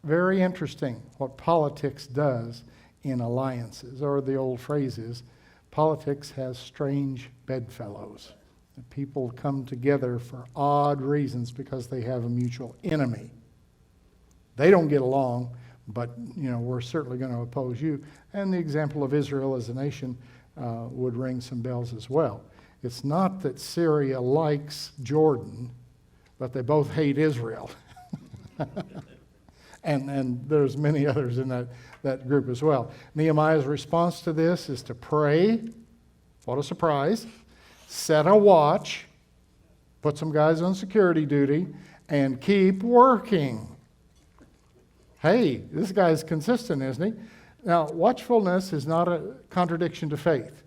Very interesting what politics does in alliances, or the old phrase is, politics has strange bedfellows. People come together for odd reasons because they have a mutual enemy. They don't get along, but we're certainly going to oppose you. And the example of Israel as a nation would ring some bells as well. It's not that Syria likes Jordan, but they both hate Israel. And there's many others in that group as well. Nehemiah's response to this is to pray. What a surprise. Set a watch, put some guys on security duty, and keep working. Hey, this guy's consistent, isn't he? Now, watchfulness is not a contradiction to faith.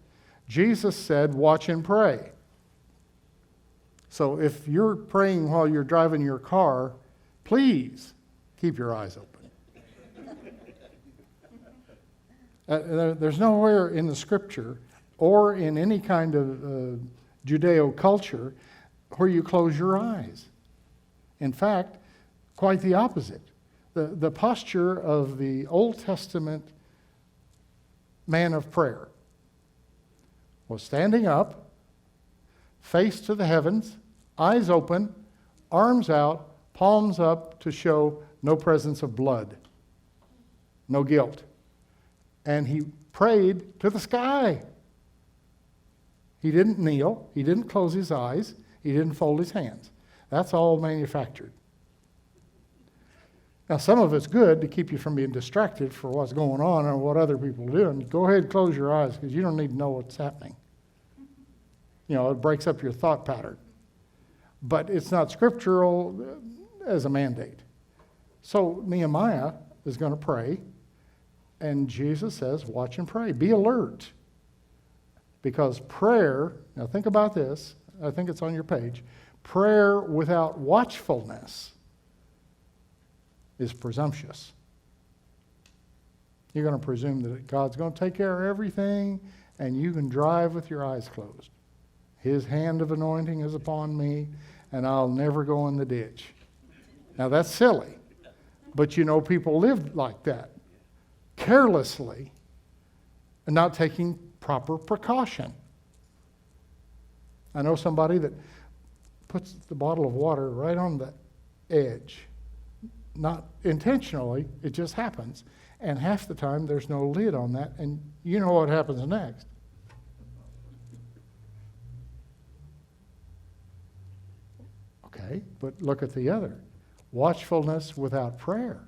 Jesus said, watch and pray. So if you're praying while you're driving your car, please keep your eyes open. There's nowhere in the Scripture or in any kind of Judeo culture where you close your eyes. In fact, quite the opposite. The posture of the Old Testament man of prayer was standing up, face to the heavens, eyes open, arms out, palms up to show no presence of blood, no guilt. And he prayed to the sky. He didn't kneel. He didn't close his eyes. He didn't fold his hands. That's all manufactured. Now, some of it's good to keep you from being distracted for what's going on or what other people are doing. Go ahead and close your eyes because you don't need to know what's happening. It breaks up your thought pattern. But it's not scriptural as a mandate. So Nehemiah is going to pray, and Jesus says, watch and pray. Be alert. Because prayer, now think about this, I think it's on your page, prayer without watchfulness is presumptuous. You're going to presume that God's going to take care of everything and you can drive with your eyes closed. His hand of anointing is upon me and I'll never go in the ditch. Now that's silly, but people live like that, carelessly and not taking proper precaution. I know somebody that puts the bottle of water right on the edge. Not intentionally, it just happens. And half the time there's no lid on that, and you know what happens next. Okay, but look at the other. Watchfulness without prayer.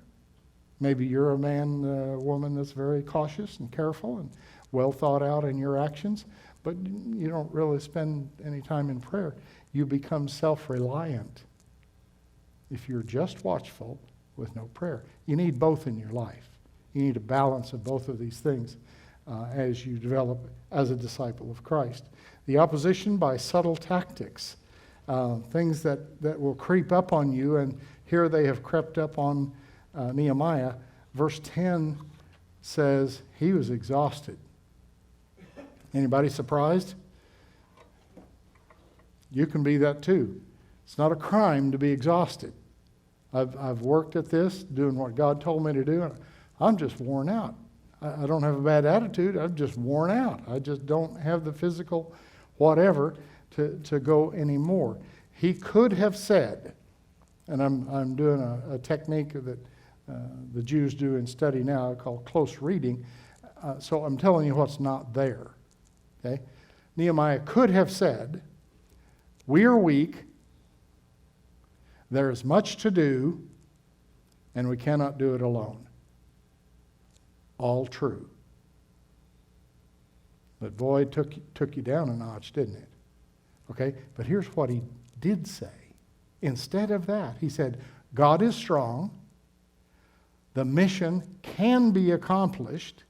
Maybe you're a man, woman that's very cautious and careful and well thought out in your actions, but you don't really spend any time in prayer. You become self-reliant if you're just watchful with no prayer. You need both in your life. You need a balance of both of these things as you develop as a disciple of Christ. The opposition by subtle tactics, things that will creep up on you, and here they have crept up on Nehemiah. Verse 10 says he was exhausted. Anybody surprised? You can be that too. It's not a crime to be exhausted. I've worked at this, doing what God told me to do, and I'm just worn out. I don't have a bad attitude. I'm just worn out. I just don't have the physical whatever to go anymore. He could have said, and I'm doing a technique that the Jews do in study now called close reading. So I'm telling you what's not there. Okay? Nehemiah could have said, we are weak. There is much to do. and we cannot do it alone. All true. But boy, it took you down a notch, didn't it? Okay, but here's what he did say. Instead of that, he said, God is strong, the mission can be accomplished,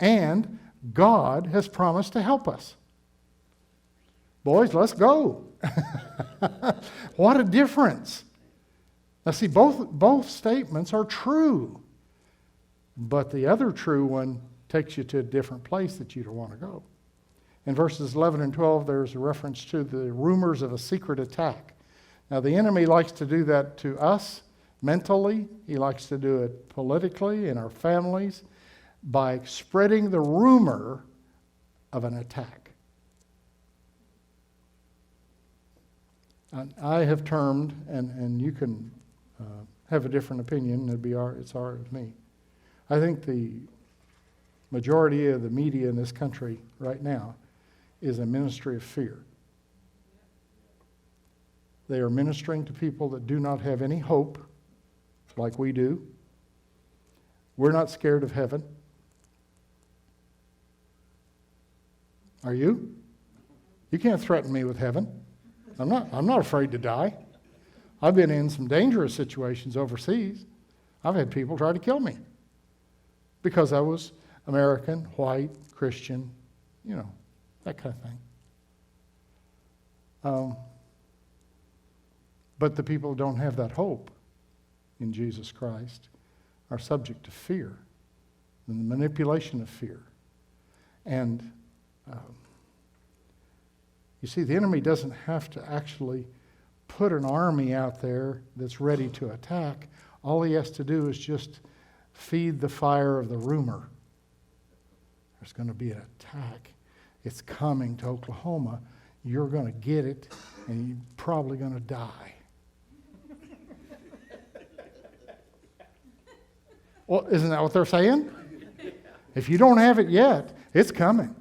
and God has promised to help us. Boys, let's go. What a difference. Now see, both statements are true, but the other true one takes you to a different place that you don't want to go. In verses 11 and 12, there's a reference to the rumors of a secret attack. Now, the enemy likes to do that to us mentally. He likes to do it politically in our families by spreading the rumor of an attack. And I have termed, and you can have a different opinion, it's all right with me. I think the majority of the media in this country right now is a ministry of fear. They are ministering to people that do not have any hope, like we do. We're not scared of heaven. Are you? You can't threaten me with heaven. I'm not afraid to die. I've been in some dangerous situations overseas. I've had people try to kill me because I was American, white, Christian, that kind of thing. But the people who don't have that hope in Jesus Christ are subject to fear and the manipulation of fear. And you see, the enemy doesn't have to actually put an army out there that's ready to attack. All he has to do is just feed the fire of the rumor. There's going to be an attack. It's coming to Oklahoma. You're going to get it, and you're probably going to die. Well, isn't that what they're saying? If you don't have it yet, it's coming.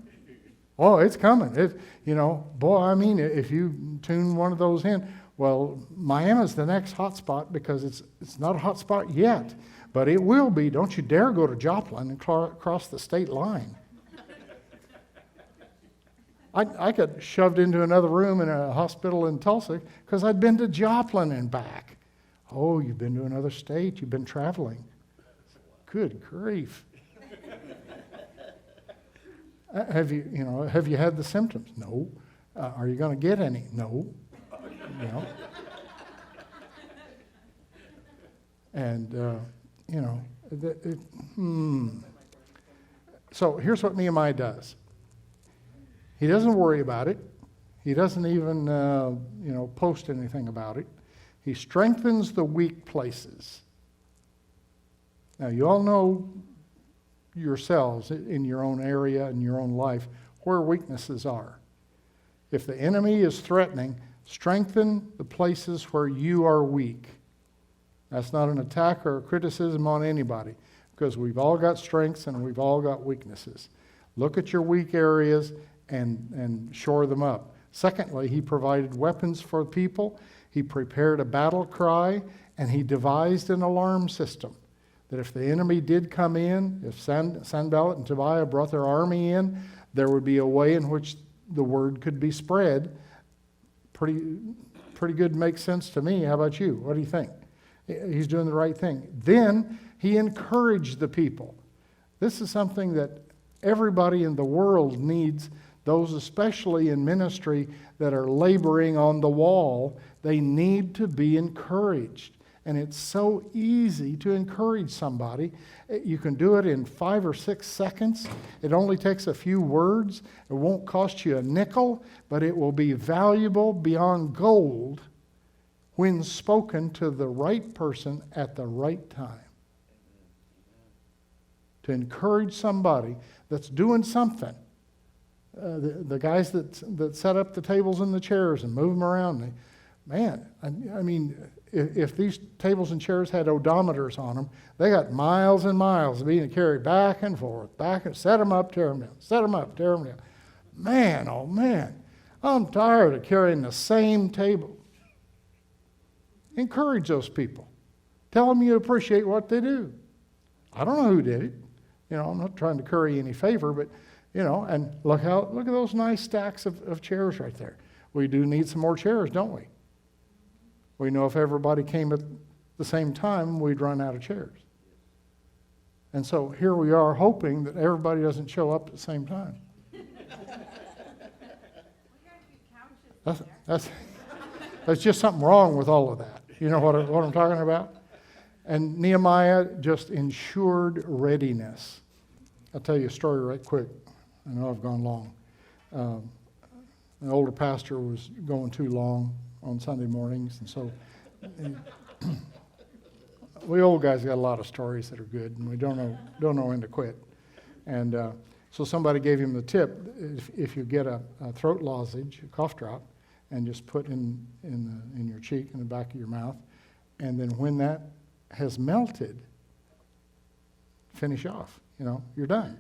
Oh, it's coming. If you tune one of those in, well, Miami's the next hot spot because it's not a hot spot yet, but it will be. Don't you dare go to Joplin and cross the state line. I got shoved into another room in a hospital in Tulsa because I'd been to Joplin and back. Oh, you've been to another state? You've been traveling. Good grief. Have you had the symptoms? No. Are you going to get any? No. And, So here's what Nehemiah does. He doesn't worry about it. He doesn't even, post anything about it. He strengthens the weak places. Now, you all know yourselves in your own area, in your own life, where weaknesses are. If the enemy is threatening, strengthen the places where you are weak. That's not an attack or a criticism on anybody, because we've all got strengths and we've all got weaknesses. Look at your weak areas and shore them up. Secondly, he provided weapons for people. He prepared a battle cry, and he devised an alarm system. That if the enemy did come in, if Sanballat and Tobiah brought their army in, there would be a way in which the word could be spread. Pretty good, makes sense to me. How about you? What do you think? He's doing the right thing. Then he encouraged the people. This is something that everybody in the world needs, those especially in ministry that are laboring on the wall. They need to be encouraged. And it's so easy to encourage somebody. You can do it in 5 or 6 seconds. It only takes a few words. It won't cost you a nickel, but it will be valuable beyond gold when spoken to the right person at the right time. To encourage somebody that's doing something. The guys that set up the tables and the chairs and move them around. Man, I mean, if these tables and chairs had odometers on them, they got miles and miles being carried back and forth, set them up, tear them down, set them up, tear them down. Man, oh man, I'm tired of carrying the same table. Encourage those people. Tell them you appreciate what they do. I don't know who did it. I'm not trying to curry any favor, but, and look at those nice stacks of chairs right there. We do need some more chairs, don't we? We know if everybody came at the same time, we'd run out of chairs. And so here we are hoping that everybody doesn't show up at the same time. That's just something wrong with all of that. You know what I'm talking about? And Nehemiah just ensured readiness. I'll tell you a story right quick. I know I've gone long. An older pastor was going too long on Sunday mornings, and so we old guys got a lot of stories that are good, and we don't know when to quit. And so somebody gave him the tip: if you get a throat lozenge, a cough drop, and just put in your cheek, in the back of your mouth, and then when that has melted, finish off. You're done.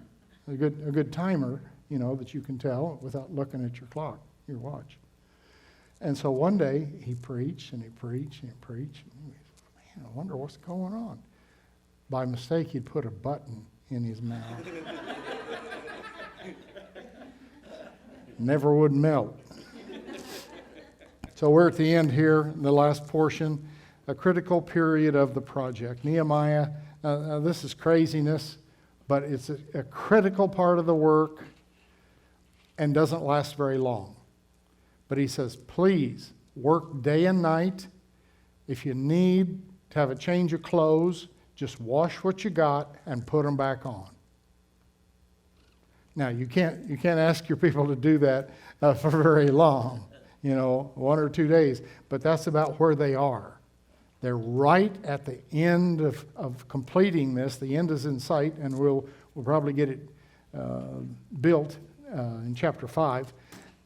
A good timer, that you can tell without looking at your clock, your watch. And so one day he preached and he preached and he preached. Man, I wonder what's going on. By mistake, he'd put a button in his mouth. Never would melt. So we're at the end here, the last portion, a critical period of the project. Nehemiah, this is craziness, but it's a critical part of the work and doesn't last very long. But he says, please work day and night. If you need to have a change of clothes, just wash what you got and put them back on. Now, you can't ask your people to do that for very long, 1 or 2 days, but that's about where they are. They're right at the end of completing this. The end is in sight, and we'll probably get it built in chapter 5.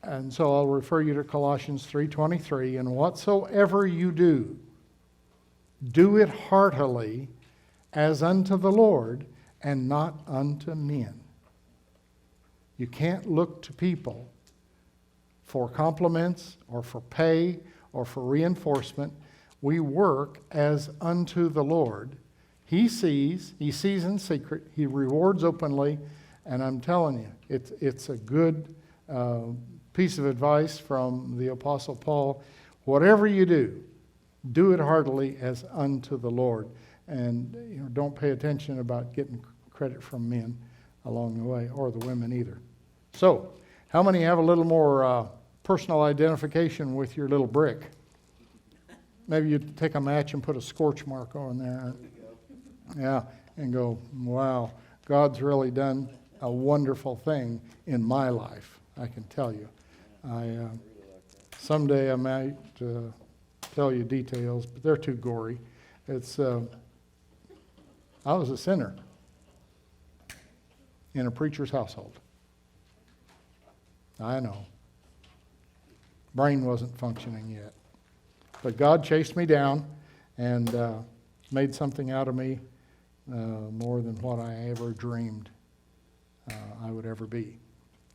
And so I'll refer you to Colossians 3:23. And whatsoever you do, do it heartily as unto the Lord and not unto men. You can't look to people for compliments or for pay or for reinforcement. We work as unto the Lord. He sees in secret, he rewards openly, and I'm telling you, it's a good piece of advice from the Apostle Paul. Whatever you do it heartily as unto the Lord. And don't pay attention about getting credit from men along the way, or the women either. So, how many have a little more personal identification with your little brick? Maybe you take a match and put a scorch mark on there. Yeah, and go, wow, God's really done a wonderful thing in my life, I can tell you. Someday I might tell you details, but they're too gory. I was a sinner in a preacher's household. I know. Brain wasn't functioning yet. But God chased me down and made something out of me more than what I ever dreamed I would ever be.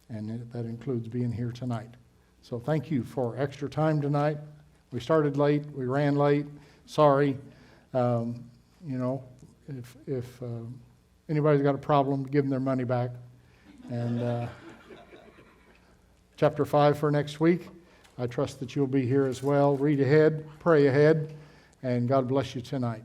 And that includes being here tonight. So thank you for extra time tonight. We started late. We ran late. Sorry. If anybody's got a problem, give them their money back. And chapter 5 for next week. I trust that you'll be here as well. Read ahead, pray ahead, and God bless you tonight.